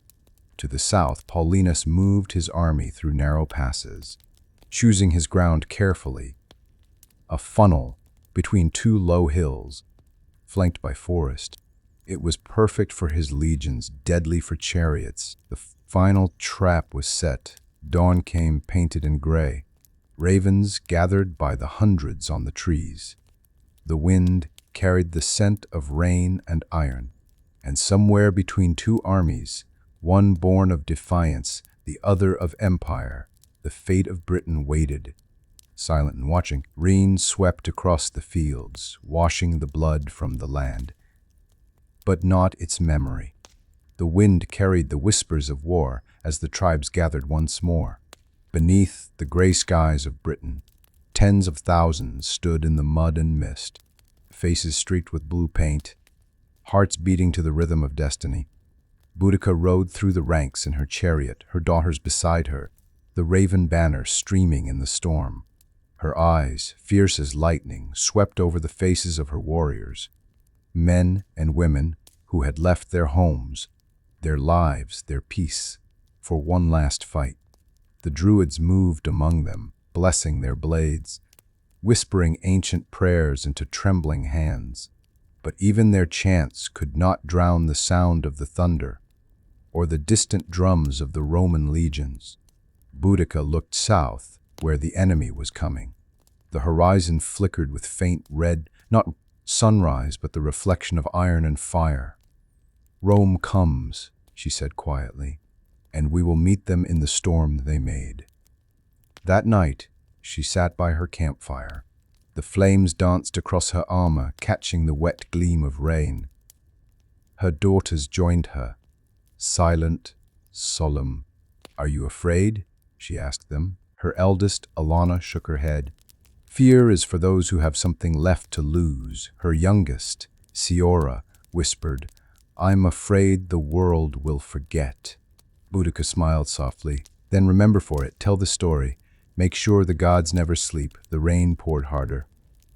To the south, Paulinus moved his army through narrow passes, choosing his ground carefully. A funnel between two low hills, flanked by forest. It was perfect for his legions, deadly for chariots. The final trap was set. Dawn came painted in gray. Ravens gathered by the hundreds on the trees. The wind carried the scent of rain and iron. And somewhere between two armies, one born of defiance, the other of empire, the fate of Britain waited. Silent and watching, rain swept across the fields, washing the blood from the land. But not its memory. The wind carried the whispers of war as the tribes gathered once more. Beneath the gray skies of Britain, tens of thousands stood in the mud and mist, faces streaked with blue paint, hearts beating to the rhythm of destiny. Boudica rode through the ranks in her chariot, her daughters beside her, the raven banner streaming in the storm. Her eyes, fierce as lightning, swept over the faces of her warriors, men and women who had left their homes, their lives, their peace, for one last fight. The Druids moved among them, blessing their blades, whispering ancient prayers into trembling hands. But even their chants could not drown the sound of the thunder or the distant drums of the Roman legions. Boudica looked south, where the enemy was coming. The horizon flickered with faint red, not sunrise, but the reflection of iron and fire. "Rome comes," she said quietly, "and we will meet them in the storm they made." That night, she sat by her campfire. The flames danced across her armor, catching the wet gleam of rain. Her daughters joined her, silent, solemn. "Are you afraid?" she asked them. Her eldest, Alana, shook her head. "Fear is for those who have something left to lose." Her youngest, Siora, whispered, "I'm afraid the world will forget." Boudica smiled softly. "Then remember for it, tell the story. Make sure the gods never sleep." The rain poured harder.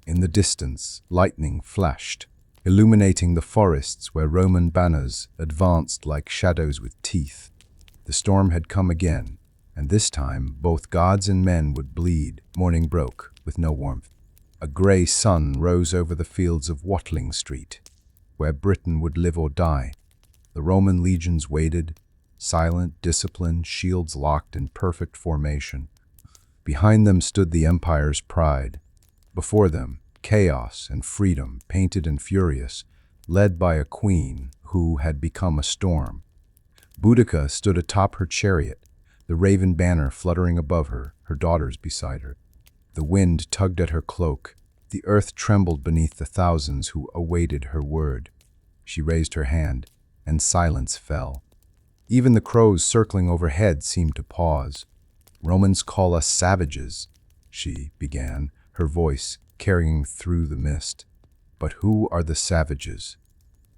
In the distance, lightning flashed, illuminating the forests where Roman banners advanced like shadows with teeth. The storm had come again, and this time both gods and men would bleed. Morning broke, with no warmth. A grey sun rose over the fields of Watling Street, where Britain would live or die. The Roman legions waited, silent, disciplined, shields locked in perfect formation. Behind them stood the empire's pride. Before them, chaos and freedom, painted and furious, led by a queen who had become a storm. Boudica stood atop her chariot, the raven banner fluttering above her, her daughters beside her. The wind tugged at her cloak. The earth trembled beneath the thousands who awaited her word. She raised her hand, and silence fell. Even the crows circling overhead seemed to pause. "Romans call us savages," she began, her voice carrying through the mist. "But who are the savages?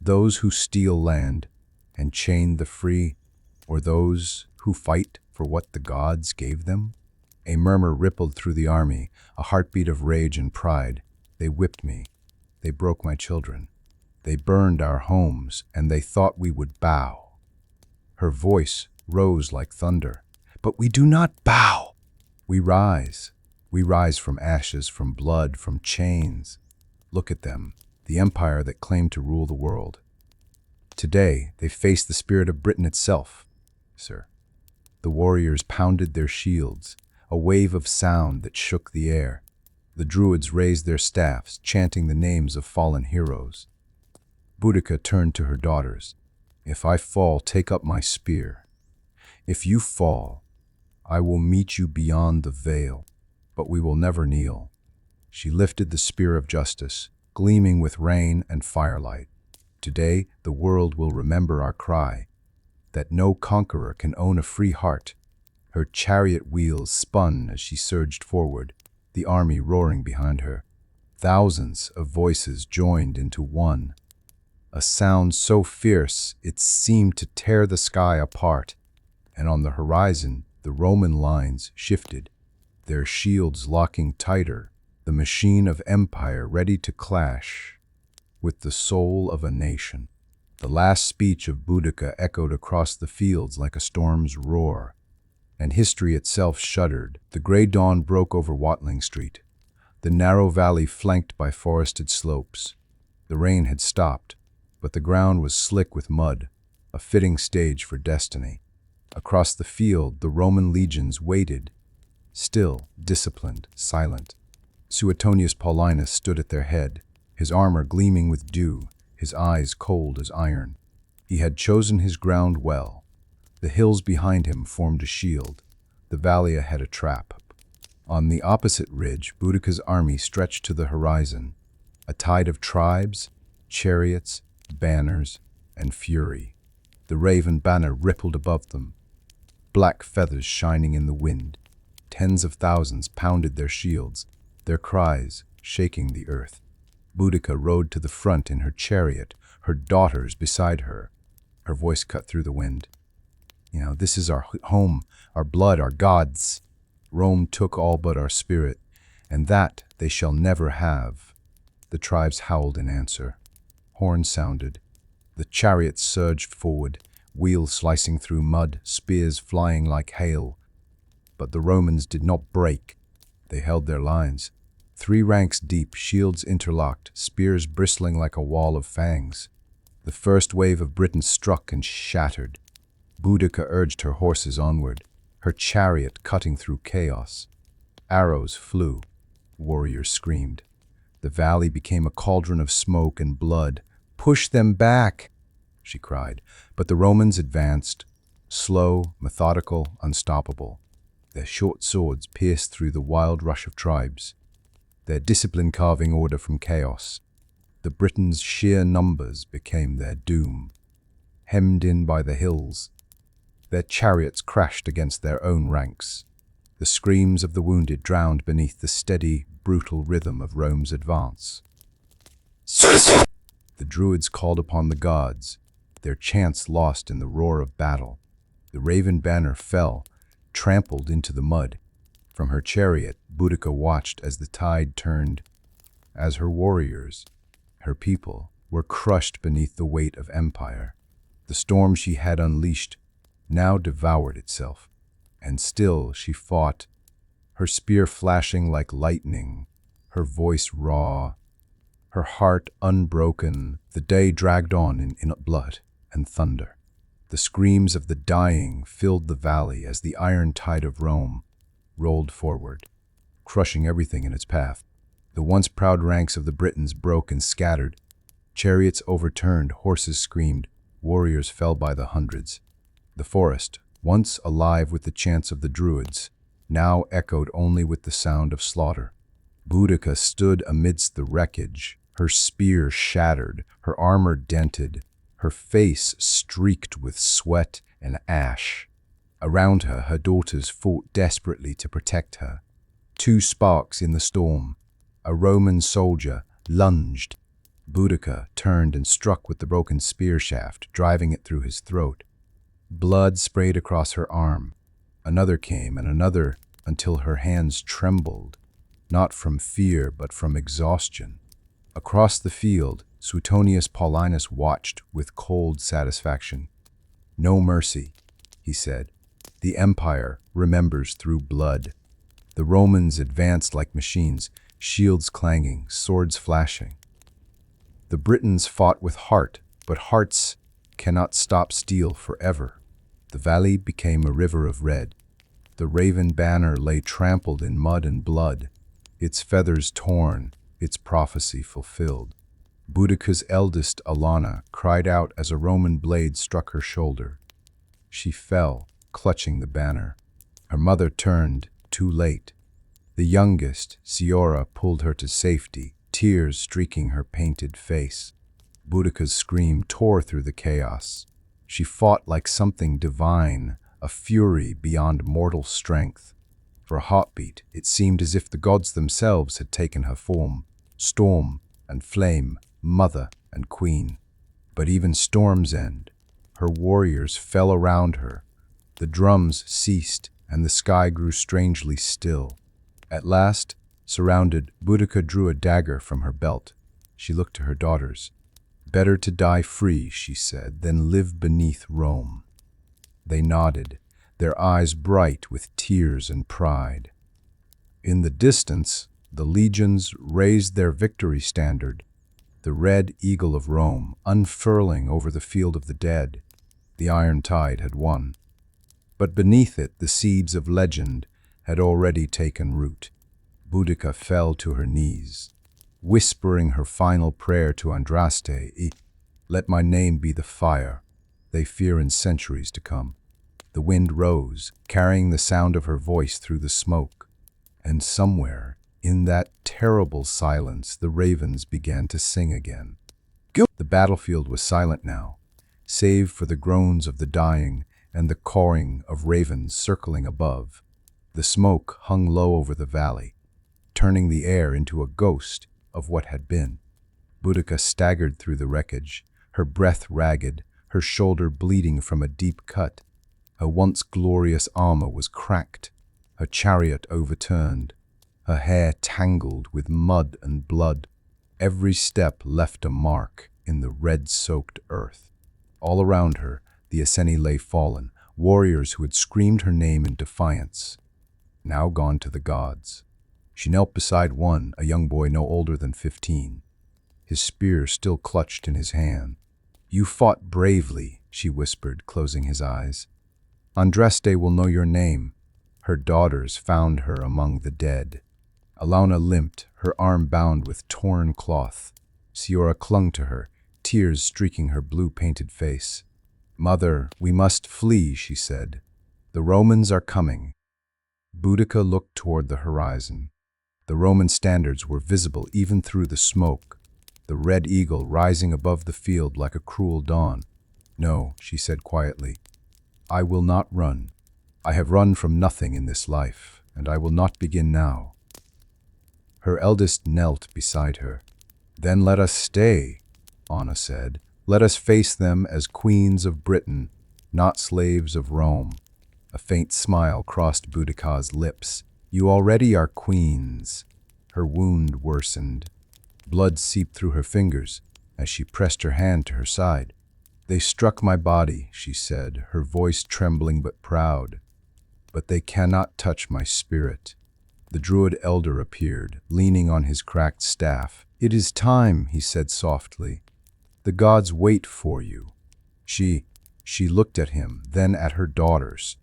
Those who steal land and chain the free, or those who fight for what the gods gave them?" A murmur rippled through the army, a heartbeat of rage and pride. "They whipped me. They broke my children. They burned our homes, and they thought we would bow." Her voice rose like thunder. "But we do not bow. We rise. We rise from ashes, from blood, from chains. Look at them, the empire that claimed to rule the world. Today, they face the spirit of Britain itself, sir." The warriors pounded their shields, a wave of sound that shook the air. The druids raised their staffs, chanting the names of fallen heroes. Boudica turned to her daughters. "If I fall, take up my spear. If you fall, I will meet you beyond the veil, but we will never kneel." She lifted the spear of justice, gleaming with rain and firelight. "Today, the world will remember our cry, that no conqueror can own a free heart." Her chariot wheels spun as she surged forward, the army roaring behind her. Thousands of voices joined into one, a sound so fierce it seemed to tear the sky apart. And on the horizon, the Roman lines shifted, their shields locking tighter, the machine of empire ready to clash with the soul of a nation. The last speech of Boudica echoed across the fields like a storm's roar, and history itself shuddered. The gray dawn broke over Watling Street, the narrow valley flanked by forested slopes. The rain had stopped, but the ground was slick with mud, a fitting stage for destiny. Across the field, the Roman legions waited, still, disciplined, silent. Suetonius Paulinus stood at their head, his armor gleaming with dew, his eyes cold as iron. He had chosen his ground well. The hills behind him formed a shield, the valley ahead a trap. On the opposite ridge, Boudica's army stretched to the horizon, a tide of tribes, chariots, banners, and fury. The raven banner rippled above them, black feathers shining in the wind. Tens of thousands pounded their shields, their cries shaking the earth. Boudica rode to the front in her chariot, her daughters beside her. Her voice cut through the wind. This is our home, our blood, our gods. Rome took all but our spirit, and that they shall never have." The tribes howled in answer. Horns sounded. The chariots surged forward, wheels slicing through mud, spears flying like hail. But the Romans did not break. They held their lines. 3 ranks deep, shields interlocked, spears bristling like a wall of fangs. The first wave of Britain struck and shattered. Boudica urged her horses onward, her chariot cutting through chaos. Arrows flew. Warriors screamed. The valley became a cauldron of smoke and blood. "Push them back!" she cried. But the Romans advanced, slow, methodical, unstoppable. Their short swords pierced through the wild rush of tribes, their discipline carving order from chaos. The Britons' sheer numbers became their doom. Hemmed in by the hills, their chariots crashed against their own ranks. The screams of the wounded drowned beneath the steady, brutal rhythm of Rome's advance. The Druids called upon the gods, their chants lost in the roar of battle. The raven banner fell, trampled into the mud. From her chariot, Boudica watched as the tide turned, as her warriors, her people, were crushed beneath the weight of empire. The storm she had unleashed now devoured itself, and still she fought, her spear flashing like lightning, her voice raw, her heart unbroken. The day dragged on in blood and thunder. The screams of the dying filled the valley as the iron tide of Rome rolled forward, crushing everything in its path. The once proud ranks of the Britons broke and scattered. Chariots overturned, horses screamed, warriors fell by the hundreds. The forest, once alive with the chants of the Druids, now echoed only with the sound of slaughter. Boudica stood amidst the wreckage, her spear shattered, her armor dented, her face streaked with sweat and ash. Around her, her daughters fought desperately to protect her. Two sparks in the storm. A Roman soldier lunged. Boudica turned and struck with the broken spear shaft, driving it through his throat. Blood sprayed across her arm. Another came, and another, until her hands trembled, not from fear but from exhaustion. Across the field, Suetonius Paulinus watched with cold satisfaction. "No mercy," he said. "The empire remembers through blood." The Romans advanced like machines, shields clanging, swords flashing. The Britons fought with heart, but hearts cannot stop steel forever. The valley became a river of red. The raven banner lay trampled in mud and blood, its feathers torn, its prophecy fulfilled. Boudica's eldest, Alana, cried out as a Roman blade struck her shoulder. She fell, clutching the banner. Her mother turned, too late. The youngest, Ciora, pulled her to safety, tears streaking her painted face. Boudica's scream tore through the chaos. She fought like something divine, a fury beyond mortal strength. For a heartbeat, it seemed as if the gods themselves had taken her form, storm and flame, mother and queen. But even storm's end, her warriors fell around her. The drums ceased, and the sky grew strangely still. At last, surrounded, Boudica drew a dagger from her belt. She looked to her daughters. "Better to die free," she said, "than live beneath Rome." They nodded, their eyes bright with tears and pride. In the distance, the legions raised their victory standard, the red eagle of Rome, unfurling over the field of the dead. The iron tide had won. But beneath it, the seeds of legend had already taken root. Boudica fell to her knees, whispering her final prayer to Andraste, "Let my name be the fire they fear in centuries to come." The wind rose, carrying the sound of her voice through the smoke, and somewhere in that terrible silence the ravens began to sing again. The battlefield was silent now, save for the groans of the dying and the cawing of ravens circling above. The smoke hung low over the valley, turning the air into a ghost of what had been. Boudica staggered through the wreckage, her breath ragged, her shoulder bleeding from a deep cut. Her once glorious armor was cracked, her chariot overturned, her hair tangled with mud and blood. Every step left a mark in the red-soaked earth. All around her, the Iceni lay fallen, warriors who had screamed her name in defiance, now gone to the gods. She knelt beside one, a young boy no older than 15, his spear still clutched in his hand. "You fought bravely," she whispered, closing his eyes. "Andraste will know your name." Her daughters found her among the dead. Alana limped, her arm bound with torn cloth. Siora clung to her, tears streaking her blue-painted face. "Mother, we must flee," she said. "The Romans are coming." Boudica looked toward the horizon. The Roman standards were visible even through the smoke, the red eagle rising above the field like a cruel dawn. "No," she said quietly. "I will not run. I have run from nothing in this life, and I will not begin now." Her eldest knelt beside her. "Then let us stay," Anna said. "Let us face them as queens of Britain, not slaves of Rome." A faint smile crossed Boudica's lips. "You already are queens." Her wound worsened. Blood seeped through her fingers as she pressed her hand to her side. "They struck my body," she said, her voice trembling but proud. "But they cannot touch my spirit." The Druid elder appeared, leaning on his cracked staff. "It is time," he said softly. "The gods wait for you." She looked at him, then at her daughters.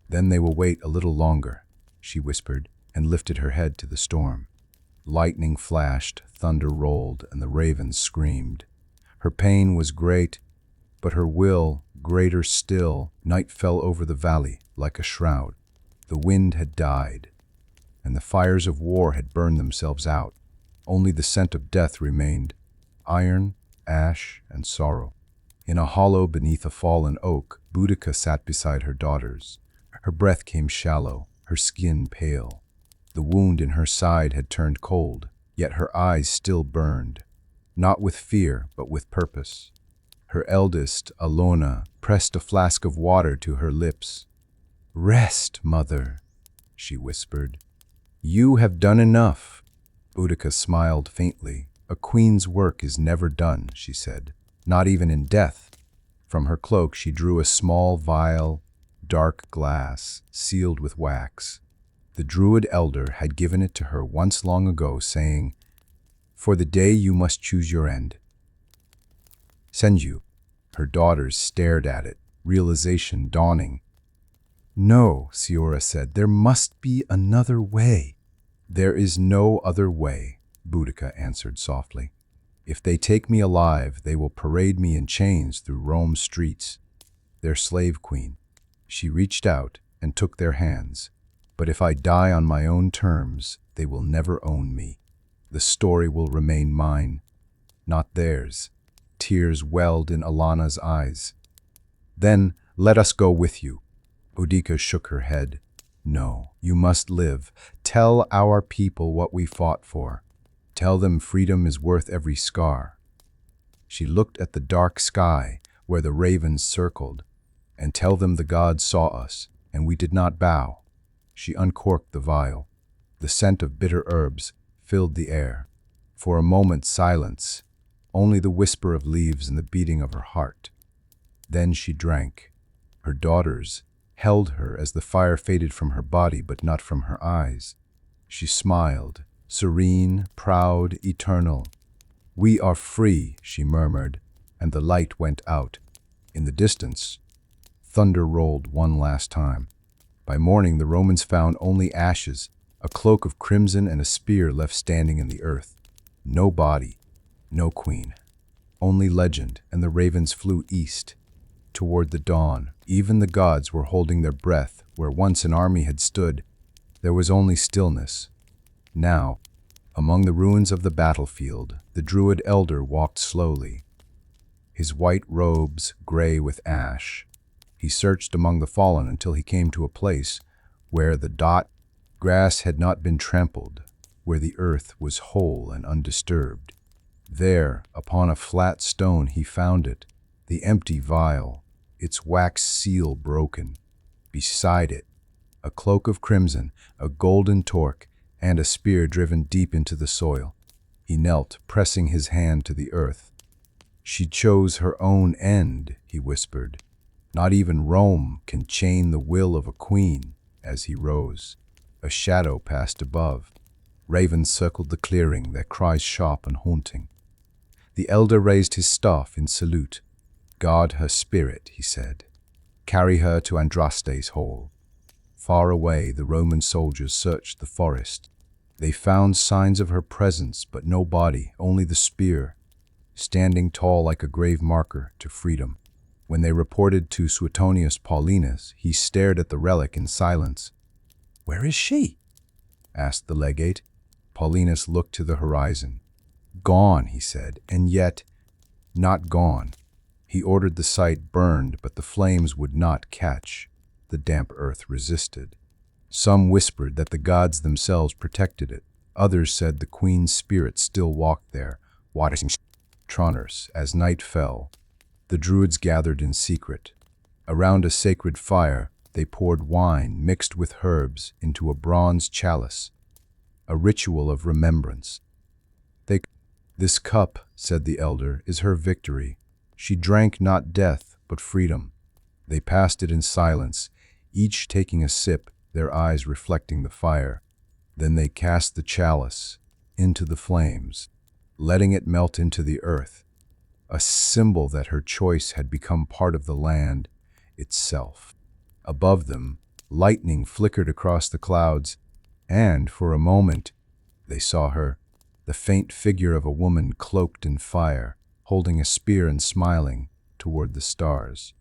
"Then they will wait a little longer," she whispered, and lifted her head to the storm. Lightning flashed, thunder rolled, and the ravens screamed. Her pain was great, but her will greater still. Night fell over the valley like a shroud. The wind had died, and the fires of war had burned themselves out. Only the scent of death remained, iron, ash, and sorrow. In a hollow beneath a fallen oak, Boudica sat beside her daughters. Her breath came shallow, her skin pale. The wound in her side had turned cold, yet her eyes still burned, not with fear, but with purpose. Her eldest, Alona, pressed a flask of water to her lips. "Rest, mother," she whispered. "You have done enough." Boudica smiled faintly. "A queen's work is never done," she said, "not even in death." From her cloak she drew a small vial, dark glass, sealed with wax. The Druid elder had given it to her once long ago, saying, "For the day you must choose your end." "Send you." Her daughters stared at it, realization dawning. "No," Siora said, "there must be another way." "There is no other way," Boudica answered softly. "If they take me alive, they will parade me in chains through Rome's streets. Their slave queen." She reached out and took their hands. "But if I die on my own terms, they will never own me. The story will remain mine, not theirs." Tears welled in Alana's eyes. "Then let us go with you." Boudica shook her head. "No, you must live. Tell our people what we fought for. Tell them freedom is worth every scar." She looked at the dark sky where the ravens circled. "And tell them the gods saw us, and we did not bow." She uncorked the vial. The scent of bitter herbs filled the air. For a moment, silence, only the whisper of leaves and the beating of her heart. Then she drank. Her daughters held her as the fire faded from her body but not from her eyes. She smiled, serene, proud, eternal. "We are free," she murmured, and the light went out. In the distance, thunder rolled one last time. By morning, the Romans found only ashes, a cloak of crimson and a spear left standing in the earth. No body, no queen, only legend, and the ravens flew east, toward the dawn. Even the gods were holding their breath. Where once an army had stood, there was only stillness. Now, among the ruins of the battlefield, the Druid elder walked slowly, his white robes gray with ash. He searched among the fallen until he came to a place where the grass had not been trampled, where the earth was whole and undisturbed. There, upon a flat stone, he found it, the empty vial, its wax seal broken. Beside it, a cloak of crimson, a golden torque, and a spear driven deep into the soil. He knelt, pressing his hand to the earth. "She chose her own end," he whispered. "Not even Rome can chain the will of a queen." As he rose, a shadow passed above. Ravens circled the clearing, their cries sharp and haunting. The elder raised his staff in salute. "Guard her spirit," he said. "Carry her to Andraste's hall." Far away, the Roman soldiers searched the forest. They found signs of her presence, but no body, only the spear, standing tall like a grave marker to freedom. When they reported to Suetonius Paulinus, he stared at the relic in silence. "Where is she?" asked the legate. Paulinus looked to the horizon. "Gone," he said, "and yet not gone." He ordered the site burned, but the flames would not catch. The damp earth resisted. Some whispered that the gods themselves protected it. Others said the queen's spirit still walked there, watching Troners. As night fell, the druids gathered in secret. Around a sacred fire, they poured wine mixed with herbs into a bronze chalice, a ritual of remembrance. "This cup," said the elder, "is her victory. She drank not death, but freedom." They passed it in silence, each taking a sip, their eyes reflecting the fire. Then they cast the chalice into the flames, letting it melt into the earth, a symbol that her choice had become part of the land itself. Above them, lightning flickered across the clouds, and for a moment they saw her, the faint figure of a woman cloaked in fire, holding a spear and smiling toward the stars.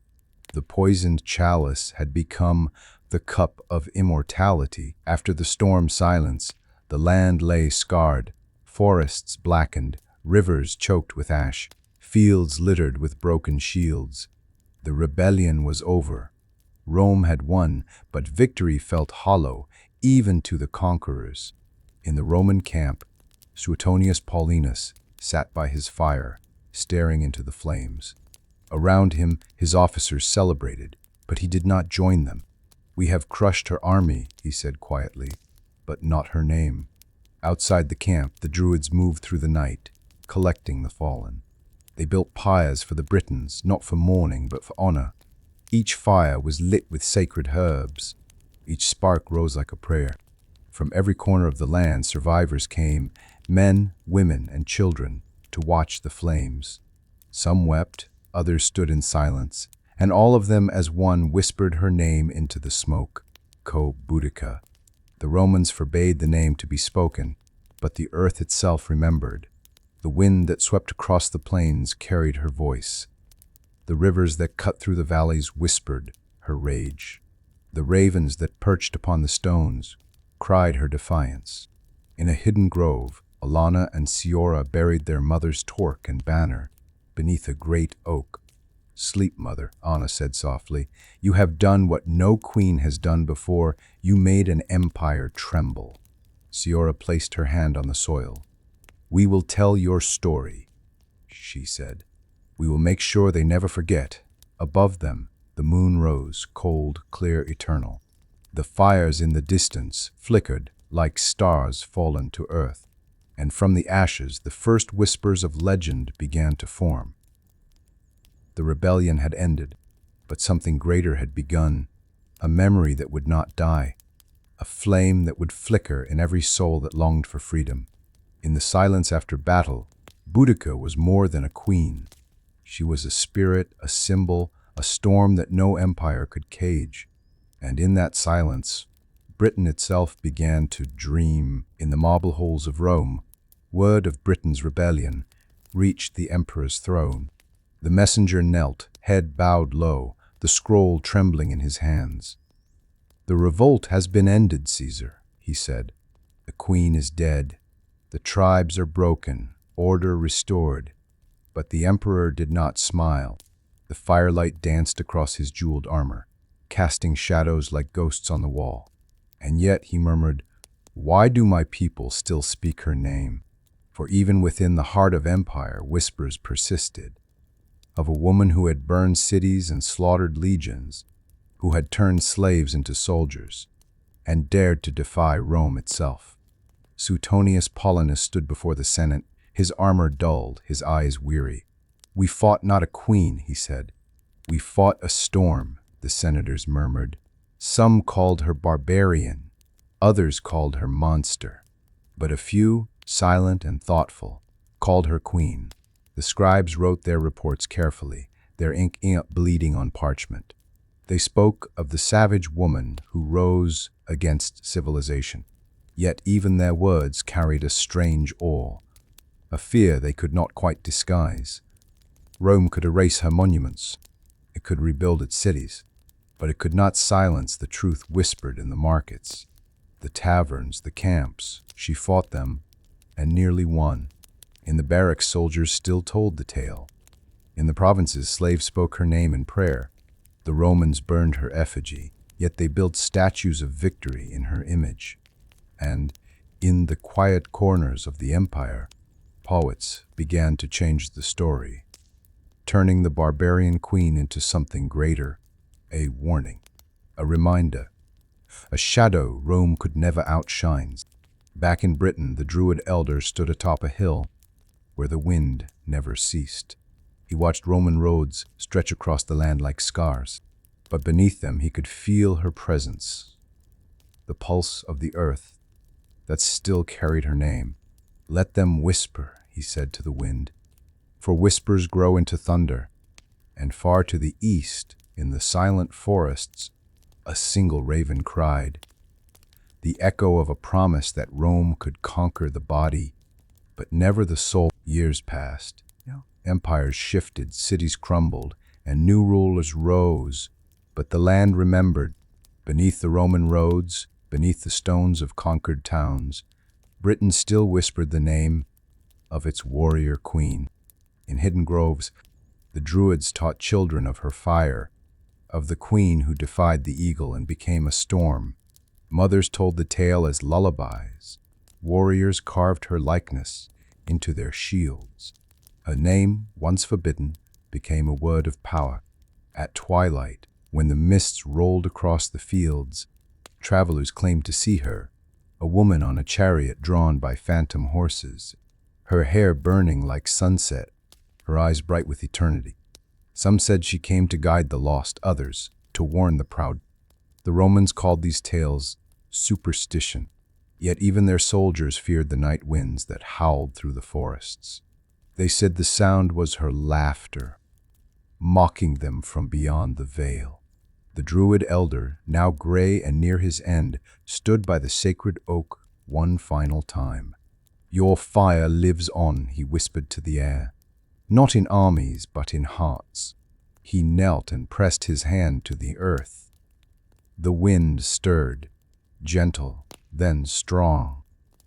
The poisoned chalice had become the cup of immortality. After the storm's silence, the land lay scarred, forests blackened, rivers choked with ash, fields littered with broken shields. The rebellion was over. Rome had won, but victory felt hollow, even to the conquerors. In the Roman camp, Suetonius Paulinus sat by his fire, staring into the flames. Around him, his officers celebrated, but he did not join them. "We have crushed her army," he said quietly, "but not her name." Outside the camp, the druids moved through the night, collecting the fallen. They built pyres for the Britons, not for mourning, but for honor. Each fire was lit with sacred herbs. Each spark rose like a prayer. From every corner of the land, survivors came, men, women, and children, to watch the flames. Some wept, others stood in silence, and all of them as one whispered her name into the smoke, Co Boudica. The Romans forbade the name to be spoken, but the earth itself remembered. The wind that swept across the plains carried her voice. The rivers that cut through the valleys whispered her rage. The ravens that perched upon the stones cried her defiance. In a hidden grove, Alana and Siora buried their mother's torque and banner beneath a great oak. "Sleep, mother," Anna said softly. "You have done what no queen has done before. You made an empire tremble." Siora placed her hand on the soil. "We will tell your story," she said. "We will make sure they never forget." Above them, the moon rose, cold, clear, eternal. The fires in the distance flickered like stars fallen to earth, and from the ashes the first whispers of legend began to form. The rebellion had ended, but something greater had begun, a memory that would not die, a flame that would flicker in every soul that longed for freedom. In the silence after battle, Boudica was more than a queen. She was a spirit, a symbol, a storm that no empire could cage. And in that silence, Britain itself began to dream. In the marble halls of Rome, word of Britain's rebellion reached the emperor's throne. The messenger knelt, head bowed low, the scroll trembling in his hands. "The revolt has been ended, Caesar," he said. "The queen is dead. The tribes are broken, order restored." But the emperor did not smile. The firelight danced across his jeweled armor, casting shadows like ghosts on the wall. And yet, he murmured, "Why do my people still speak her name?" For even within the heart of empire, whispers persisted. Of a woman who had burned cities and slaughtered legions, who had turned slaves into soldiers, and dared to defy Rome itself. Suetonius Paulinus stood before the Senate, his armor dulled, his eyes weary. "We fought not a queen," he said. "We fought a storm," the senators murmured. Some called her barbarian, others called her monster, but a few, silent and thoughtful, called her queen. The scribes wrote their reports carefully, their ink bleeding on parchment. They spoke of the savage woman who rose against civilization. Yet even their words carried a strange awe, a fear they could not quite disguise. Rome could erase her monuments, it could rebuild its cities, but it could not silence the truth whispered in the markets, the taverns, the camps. She fought them and nearly won. In the barracks, soldiers still told the tale. In the provinces, slaves spoke her name in prayer. The Romans burned her effigy, yet they built statues of victory in her image. And in the quiet corners of the empire, poets began to change the story, turning the barbarian queen into something greater, a warning, a reminder, a shadow Rome could never outshine. Back in Britain, the Druid elder stood atop a hill where the wind never ceased. He watched Roman roads stretch across the land like scars, but beneath them he could feel her presence, the pulse of the earth that still carried her name. "Let them whisper," he said to the wind, "for whispers grow into thunder." And far to the east, in the silent forests, a single raven cried, the echo of a promise that Rome could conquer the body, but never the soul. Years passed. Empires shifted, cities crumbled, and new rulers rose, but the land remembered. Beneath the Roman roads, beneath the stones of conquered towns, Britain still whispered the name of its warrior queen. In hidden groves, the Druids taught children of her fire, of the queen who defied the eagle and became a storm. Mothers told the tale as lullabies. Warriors carved her likeness into their shields. Her name, once forbidden, became a word of power. At twilight, when the mists rolled across the fields, travelers claimed to see her, a woman on a chariot drawn by phantom horses, her hair burning like sunset, her eyes bright with eternity. Some said she came to guide the lost, others to warn the proud. The Romans called these tales superstition, yet even their soldiers feared the night winds that howled through the forests. They said the sound was her laughter, mocking them from beyond the veil. The Druid elder, now gray and near his end, stood by the sacred oak one final time. "Your fire lives on," he whispered to the air, "not in armies, but in hearts." He knelt and pressed his hand to the earth. The wind stirred, gentle, then strong.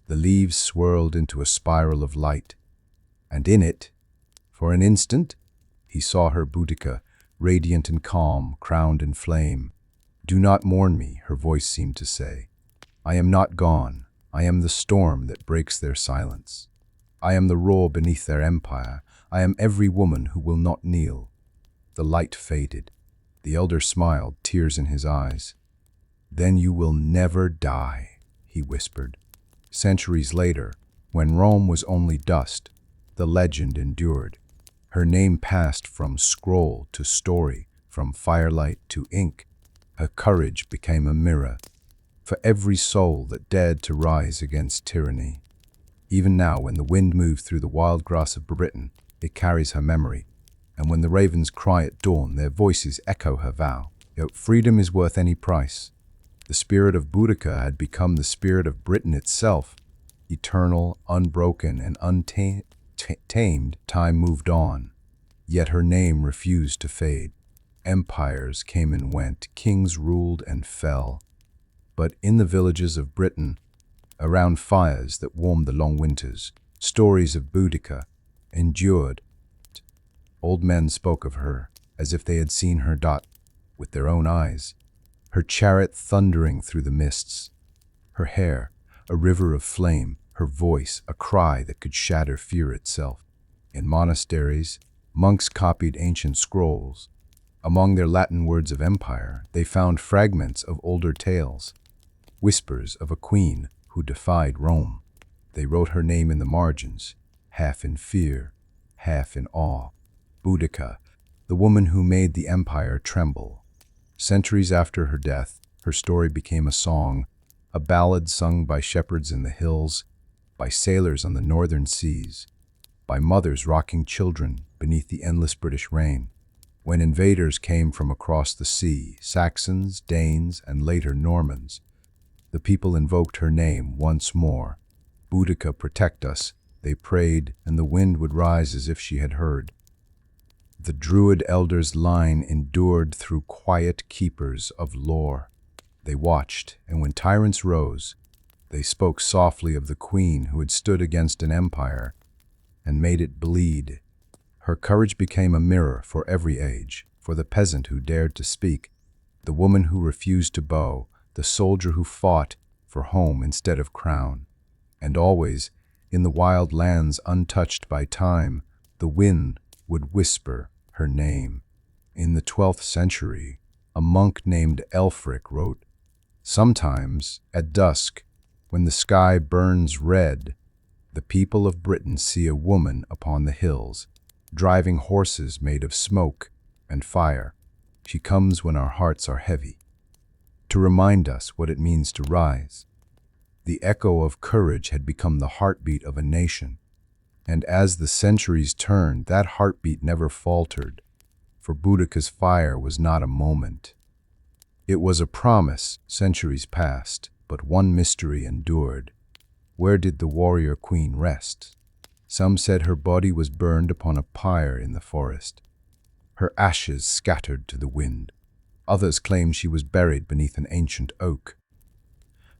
The leaves swirled into a spiral of light, and in it, for an instant, he saw her Boudica, radiant and calm, crowned in flame. "Do not mourn me," her voice seemed to say. "I am not gone. I am the storm that breaks their silence. I am the roar beneath their empire. I am every woman who will not kneel." The light faded. The elder smiled, tears in his eyes. "Then you will never die," he whispered. Centuries later, when Rome was only dust, the legend endured. Her name passed from scroll to story, from firelight to ink. Her courage became a mirror for every soul that dared to rise against tyranny. Even now, when the wind moves through the wild grass of Britain, it carries her memory, and when the ravens cry at dawn, their voices echo her vow. Yet freedom is worth any price. The spirit of Boudica had become the spirit of Britain itself, eternal, unbroken, and untamed. Time moved on, yet her name refused to fade. Empires came and went, kings ruled and fell. But in the villages of Britain, around fires that warmed the long winters, stories of Boudica endured. Old men spoke of her as if they had seen her with their own eyes, her chariot thundering through the mists, her hair a river of flame, her voice a cry that could shatter fear itself. In monasteries, monks copied ancient scrolls. Among their Latin words of empire, they found fragments of older tales, whispers of a queen who defied Rome. They wrote her name in the margins, half in fear, half in awe. Boudica, the woman who made the empire tremble. Centuries after her death, her story became a song, a ballad sung by shepherds in the hills, by sailors on the northern seas, by mothers rocking children beneath the endless British rain. When invaders came from across the sea, Saxons, Danes, and later Normans, the people invoked her name once more. Boudica, protect us, they prayed, and the wind would rise as if she had heard. The Druid elders' line endured through quiet keepers of lore. They watched, and when tyrants rose, they spoke softly of the queen who had stood against an empire and made it bleed. Her courage became a mirror for every age, for the peasant who dared to speak, the woman who refused to bow, the soldier who fought for home instead of crown. And always, in the wild lands untouched by time, the wind would whisper her name. In the 12th century, a monk named Elfric wrote, "Sometimes, at dusk, when the sky burns red, the people of Britain see a woman upon the hills, driving horses made of smoke and fire. She comes when our hearts are heavy, to remind us what it means to rise." The echo of courage had become the heartbeat of a nation, and as the centuries turned, that heartbeat never faltered, for Boudica's fire was not a moment. It was a promise. Centuries passed, but one mystery endured. Where did the warrior queen rest? Some said her body was burned upon a pyre in the forest, her ashes scattered to the wind. Others claimed she was buried beneath an ancient oak,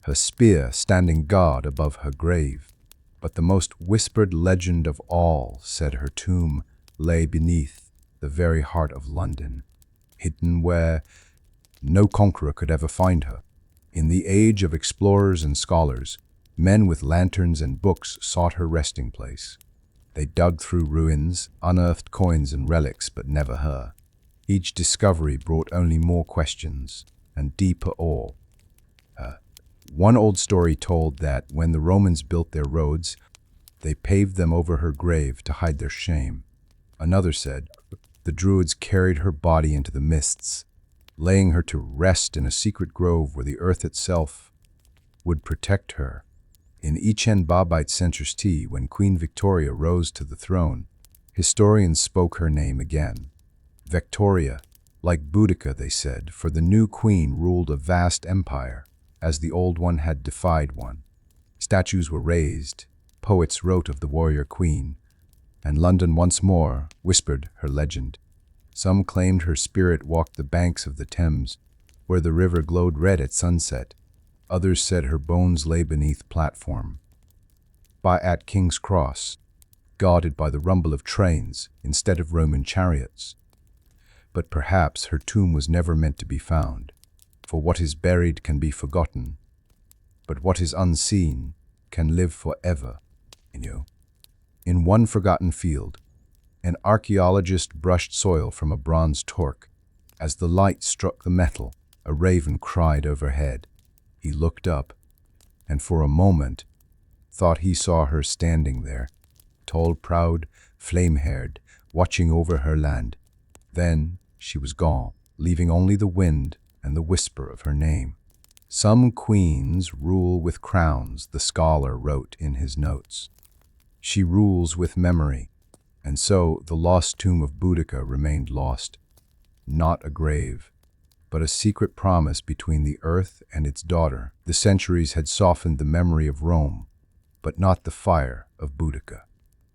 her spear standing guard above her grave. But the most whispered legend of all said her tomb lay beneath the very heart of London, hidden where no conqueror could ever find her. In the age of explorers and scholars, men with lanterns and books sought her resting place. They dug through ruins, unearthed coins and relics, but never her. Each discovery brought only more questions and deeper awe. One old story told that when the Romans built their roads, they paved them over her grave to hide their shame. Another said the Druids carried her body into the mists, laying her to rest in a secret grove where the earth itself would protect her. In Echen Babite Center's tea, when Queen Victoria rose to the throne, historians spoke her name again. Victoria, like Boudica, they said, for the new queen ruled a vast empire, as the old one had defied one. Statues were raised, poets wrote of the warrior queen, and London once more whispered her legend. Some claimed her spirit walked the banks of the Thames, where the river glowed red at sunset. Others said her bones lay beneath platform at King's Cross, guarded by the rumble of trains instead of Roman chariots. But perhaps her tomb was never meant to be found, for what is buried can be forgotten, but what is unseen can live forever in you. In one forgotten field, an archaeologist brushed soil from a bronze torque. As the light struck the metal, a raven cried overhead. He looked up, and for a moment thought he saw her standing there, tall, proud, flame-haired, watching over her land. Then she was gone, leaving only the wind and the whisper of her name. Some queens rule with crowns, the scholar wrote in his notes. She rules with memory, and so the lost tomb of Boudica remained lost, not a grave, but a secret promise between the earth and its daughter. The centuries had softened the memory of Rome, but not the fire of Boudica.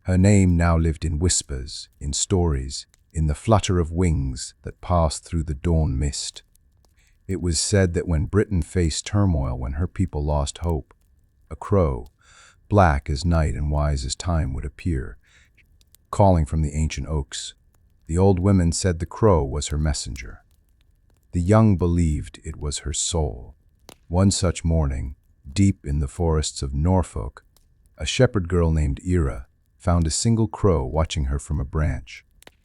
Her name now lived in whispers, in stories, in the flutter of wings that passed through the dawn mist. It was said that when Britain faced turmoil, when her people lost hope, a crow, black as night and wise as time, would appear, calling from the ancient oaks. The old women said the crow was her messenger. The young believed it was her soul. One such morning, deep in the forests of Norfolk, a shepherd girl named Ira found a single crow watching her from a branch.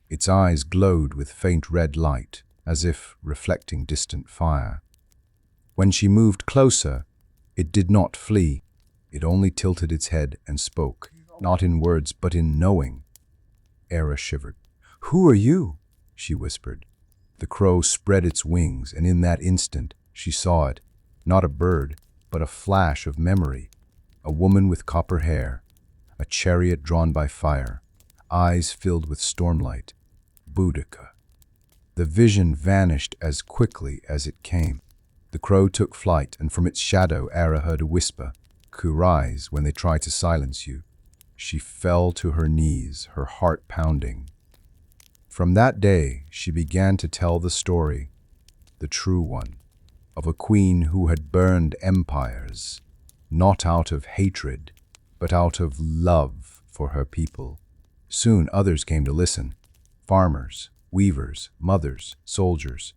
Its eyes glowed with faint red light, as if reflecting distant fire. When she moved closer, it did not flee. It only tilted its head and spoke, not in words but in knowing. Ira shivered. "Who are you?" she whispered. The crow spread its wings, and in that instant she saw it, not a bird, but a flash of memory. A woman with copper hair, a chariot drawn by fire, eyes filled with stormlight. Boudica. The vision vanished as quickly as it came. The crow took flight, and from its shadow Ara heard a whisper, "Ku rise when they try to silence you." She fell to her knees, her heart pounding. From that day, she began to tell the story, the true one, of a queen who had burned empires, not out of hatred, but out of love for her people. Soon others came to listen, farmers, weavers, mothers, soldiers.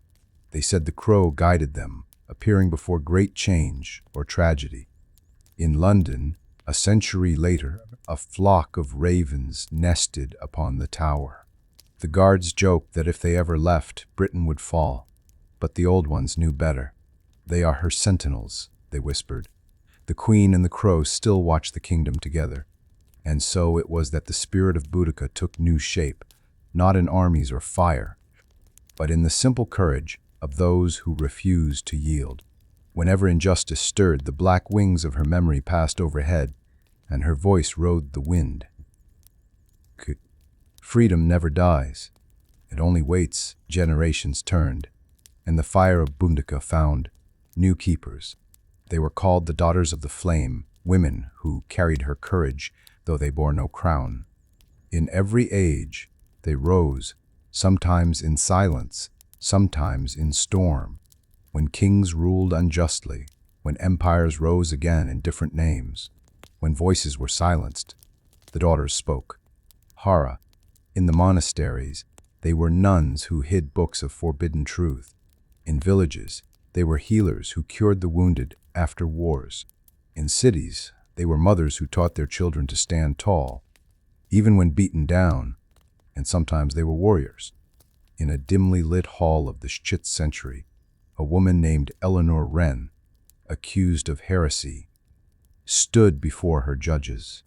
They said the crow guided them, appearing before great change or tragedy. In London, a century later, a flock of ravens nested upon the tower. The guards joked that if they ever left, Britain would fall. But the old ones knew better. "They are her sentinels," they whispered. The queen and the crow still watched the kingdom together. And so it was that the spirit of Boudica took new shape, not in armies or fire, but in the simple courage of those who refused to yield. Whenever injustice stirred, the black wings of her memory passed overhead, and her voice rode the wind. Freedom never dies. It only waits generations turned, and the fire of Boudica found new keepers. They were called the Daughters of the Flame, women who carried her courage, though they bore no crown. In every age, they rose, sometimes in silence, sometimes in storm, when kings ruled unjustly, when empires rose again in different names, when voices were silenced, the daughters spoke. Hara, in the monasteries, they were nuns who hid books of forbidden truth. In villages, they were healers who cured the wounded after wars. In cities, they were mothers who taught their children to stand tall, even when beaten down, and sometimes they were warriors. In a dimly lit hall of the 6th century, a woman named Eleanor Wren, accused of heresy, stood before her judges.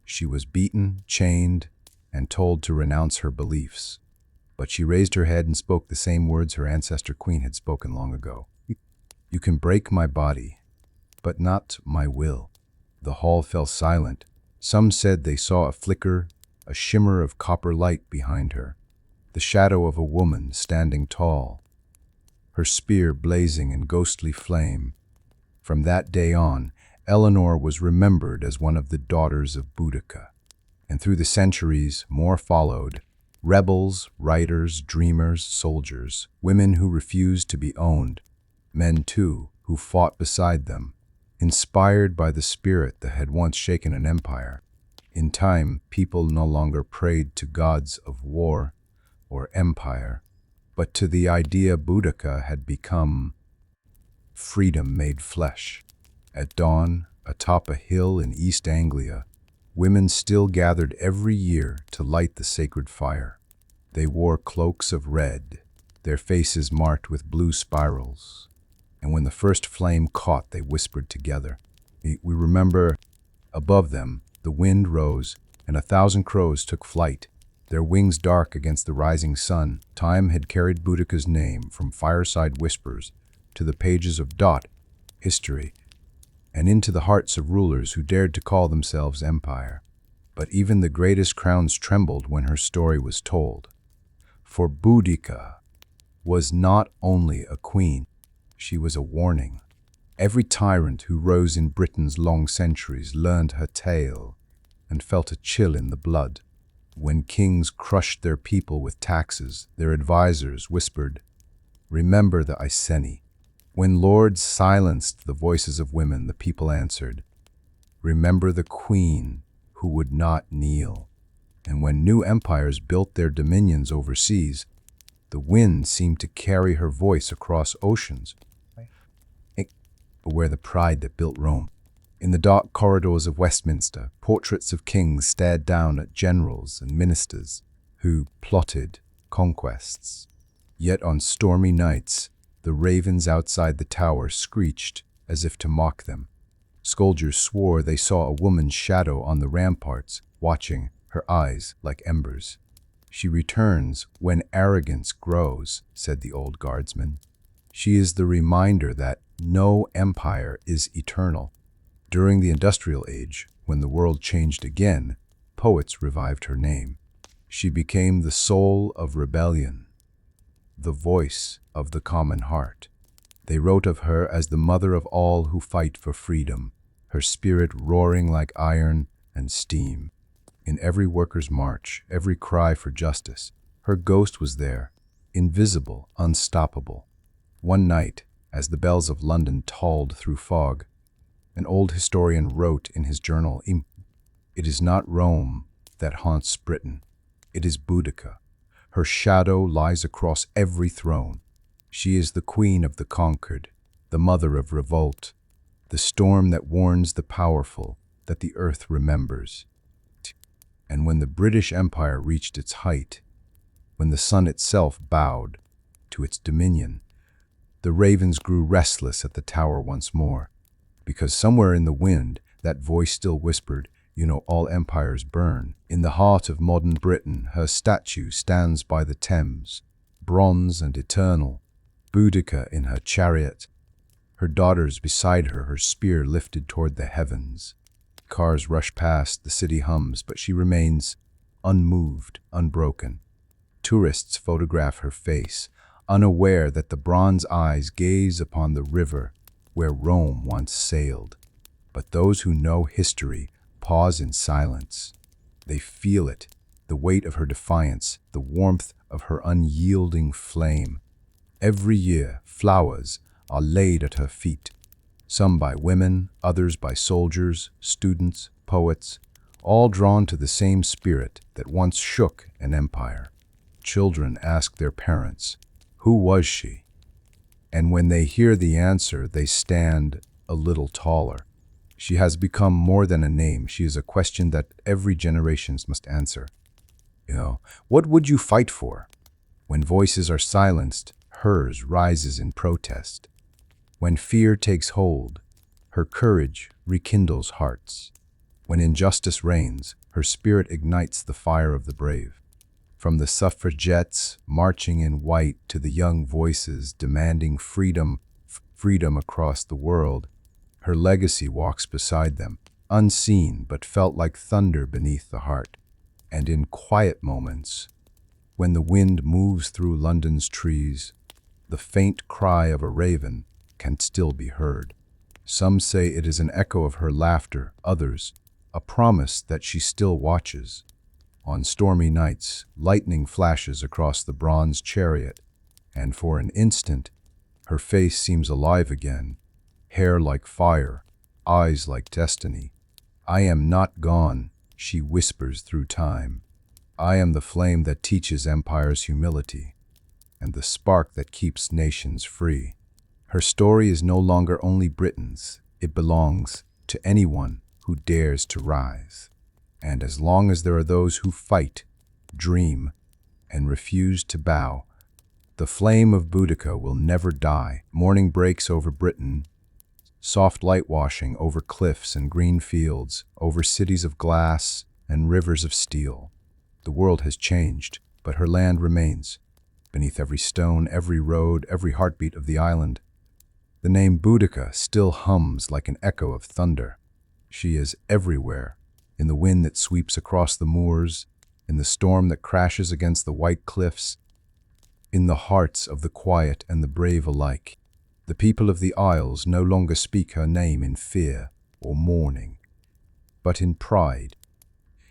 She was beaten, chained, and told to renounce her beliefs. But she raised her head and spoke the same words her ancestor queen had spoken long ago. "You can break my body, but not my will." The hall fell silent. Some said they saw a flicker, a shimmer of copper light behind her, the shadow of a woman standing tall, her spear blazing in ghostly flame. From that day on, Eleanor was remembered as one of the daughters of Boudica. And through the centuries, more followed. Rebels, writers, dreamers, soldiers, women who refused to be owned, men too, who fought beside them, inspired by the spirit that had once shaken an empire. In time, people no longer prayed to gods of war or empire, but to the idea Boudica had become freedom made flesh. At dawn, atop a hill in East Anglia, women still gathered every year to light the sacred fire. They wore cloaks of red, their faces marked with blue spirals. And when the first flame caught, they whispered together. We remember. Above them, the wind rose, and 1,000 crows took flight, their wings dark against the rising sun. Time had carried Boudica's name from fireside whispers to the pages of history, and into the hearts of rulers who dared to call themselves empire. But even the greatest crowns trembled when her story was told. For Boudica was not only a queen, she was a warning. Every tyrant who rose in Britain's long centuries learned her tale and felt a chill in the blood. When kings crushed their people with taxes, their advisors whispered, "Remember the Iceni." When lords silenced the voices of women, the people answered, "Remember the queen who would not kneel." And when new empires built their dominions overseas, the wind seemed to carry her voice across oceans. Where the pride that built Rome. In the dark corridors of Westminster, portraits of kings stared down at generals and ministers who plotted conquests. Yet on stormy nights, the ravens outside the tower screeched as if to mock them. Soldiers swore they saw a woman's shadow on the ramparts, watching, her eyes like embers. "She returns when arrogance grows," said the old guardsman. "She is the reminder that no empire is eternal." During the Industrial Age, when the world changed again, poets revived her name. She became the soul of rebellion, the voice of the common heart. They wrote of her as the mother of all who fight for freedom, her spirit roaring like iron and steam. In every worker's march, every cry for justice, her ghost was there, invisible, unstoppable. One night, as the bells of London tolled through fog, an old historian wrote in his journal, "It is not Rome that haunts Britain, it is Boudica. Her shadow lies across every throne. She is the queen of the conquered, the mother of revolt, the storm that warns the powerful that the earth remembers." And when the British Empire reached its height, when the sun itself bowed to its dominion, the ravens grew restless at the tower once more, because somewhere in the wind that voice still whispered, all empires burn. In the heart of modern Britain, her statue stands by the Thames, bronze and eternal, Boudica in her chariot, her daughters beside her, her spear lifted toward the heavens. Cars rush past, the city hums, but she remains unmoved, unbroken. Tourists photograph her face, unaware that the bronze eyes gaze upon the river where Rome once sailed. But those who know history pause in silence. They feel it, the weight of her defiance, the warmth of her unyielding flame. Every year, flowers are laid at her feet, some by women, others by soldiers, students, poets, all drawn to the same spirit that once shook an empire. Children ask their parents, "Who was she?" And when they hear the answer, they stand a little taller. She has become more than a name. She is a question that every generation must answer. What would you fight for? When voices are silenced, hers rises in protest. When fear takes hold, her courage rekindles hearts. When injustice reigns, her spirit ignites the fire of the brave. From the suffragettes marching in white to the young voices demanding freedom across the world, her legacy walks beside them, unseen but felt like thunder beneath the heart. And in quiet moments, when the wind moves through London's trees, the faint cry of a raven can still be heard. Some say it is an echo of her laughter, others, a promise that she still watches. On stormy nights, lightning flashes across the bronze chariot, and for an instant, her face seems alive again, hair like fire, eyes like destiny. "I am not gone," she whispers through time. "I am the flame that teaches empires humility, and the spark that keeps nations free." Her story is no longer only Britain's, it belongs to anyone who dares to rise. And as long as there are those who fight, dream, and refuse to bow, the flame of Boudica will never die. Morning breaks over Britain, soft light washing over cliffs and green fields, over cities of glass and rivers of steel. The world has changed, but her land remains. Beneath every stone, every road, every heartbeat of the island, the name Boudica still hums like an echo of thunder. She is everywhere, in the wind that sweeps across the moors, in the storm that crashes against the white cliffs, in the hearts of the quiet and the brave alike. The people of the Isles no longer speak her name in fear or mourning, but in pride.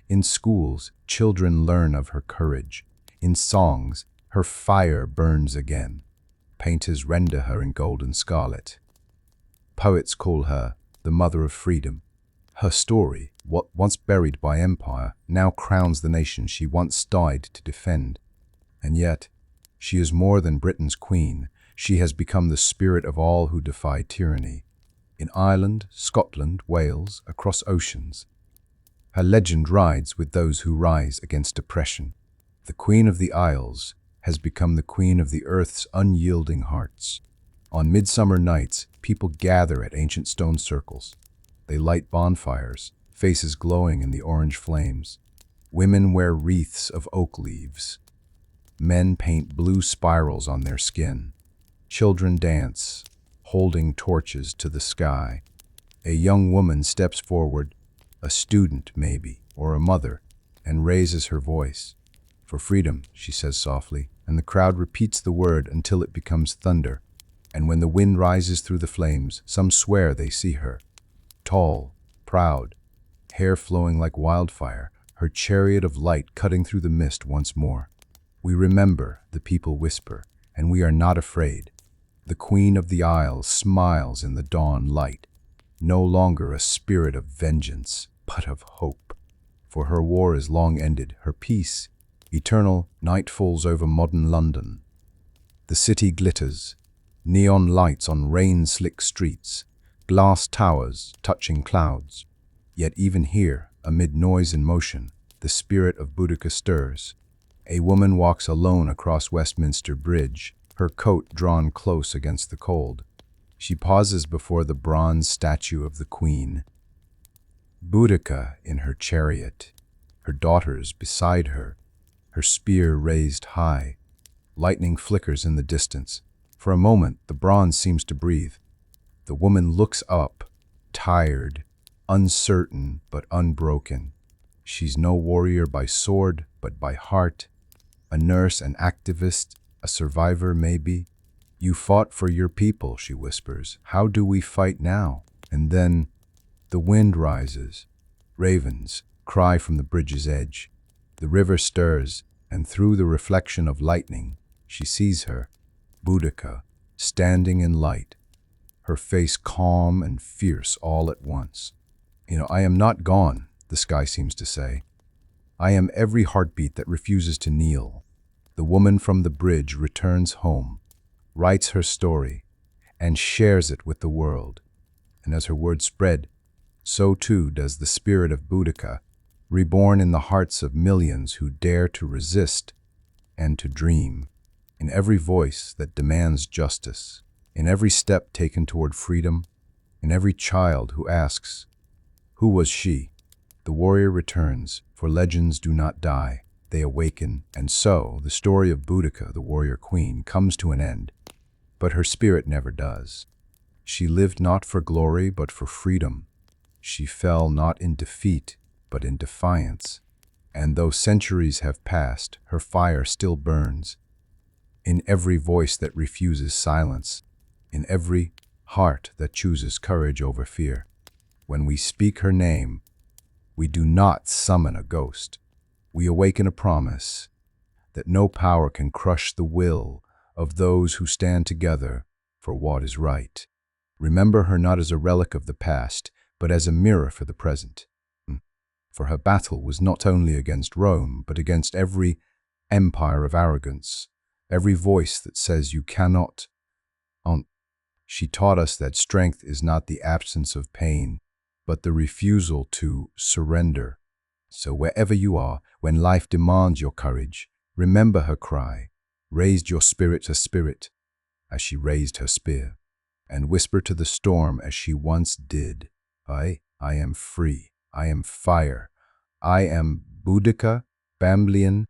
In schools, children learn of her courage. In songs, her fire burns again. Painters render her in gold and scarlet. Poets call her the mother of freedom. Her story, what once buried by empire, now crowns the nation she once died to defend. And yet, she is more than Britain's queen. She has become the spirit of all who defy tyranny. In Ireland, Scotland, Wales, across oceans, her legend rides with those who rise against oppression. The Queen of the Isles has become the queen of the earth's unyielding hearts. On midsummer nights, people gather at ancient stone circles. They light bonfires, faces glowing in the orange flames. Women wear wreaths of oak leaves. Men paint blue spirals on their skin. Children dance, holding torches to the sky. A young woman steps forward, a student maybe, or a mother, and raises her voice. "For freedom," she says softly, and the crowd repeats the word until it becomes thunder. And when the wind rises through the flames, some swear they see her. Tall, proud, hair flowing like wildfire, her chariot of light cutting through the mist once more. We remember, the people whisper, and we are not afraid. The Queen of the Isles smiles in the dawn light, no longer a spirit of vengeance, but of hope. For her war is long ended, her peace, eternal. Night falls over modern London. The city glitters, neon lights on rain-slick streets, glass towers touching clouds. Yet even here, amid noise and motion, the spirit of Boudica stirs. A woman walks alone across Westminster Bridge, her coat drawn close against the cold. She pauses before the bronze statue of the Queen. Boudica in her chariot, her daughters beside her, her spear raised high. Lightning flickers in the distance. For a moment, the bronze seems to breathe. The woman looks up, tired, uncertain but unbroken. She's no warrior by sword, but by heart. A nurse, an activist, a survivor maybe. You fought for your people, she whispers. How do we fight now? And then the wind rises. Ravens cry from the bridge's edge. The river stirs, and through the reflection of lightning, she sees her, Boudica, standing in light, her face calm and fierce all at once. I am not gone, the sky seems to say. I am every heartbeat that refuses to kneel. The woman from the bridge returns home, writes her story, and shares it with the world. And as her words spread, so too does the spirit of Boudica, reborn in the hearts of millions who dare to resist and to dream. In every voice that demands justice, in every step taken toward freedom, in every child who asks, who was she? The warrior returns, for legends do not die, they awaken, and so the story of Boudica, the warrior queen, comes to an end. But her spirit never does. She lived not for glory, but for freedom. She fell not in defeat, but in defiance. And though centuries have passed, her fire still burns. In every voice that refuses silence, in every heart that chooses courage over fear. When we speak her name, we do not summon a ghost. We awaken a promise that no power can crush the will of those who stand together for what is right. Remember her not as a relic of the past, but as a mirror for the present. For her battle was not only against Rome, but against every empire of arrogance, every voice that says you cannot. She taught us that strength is not the absence of pain, but the refusal to surrender. So wherever you are, when life demands your courage, remember her cry, raise your spirit to spirit, as she raised her spear, and whisper to the storm as she once did, I am free, I am fire, I am Boudica, Bamblian,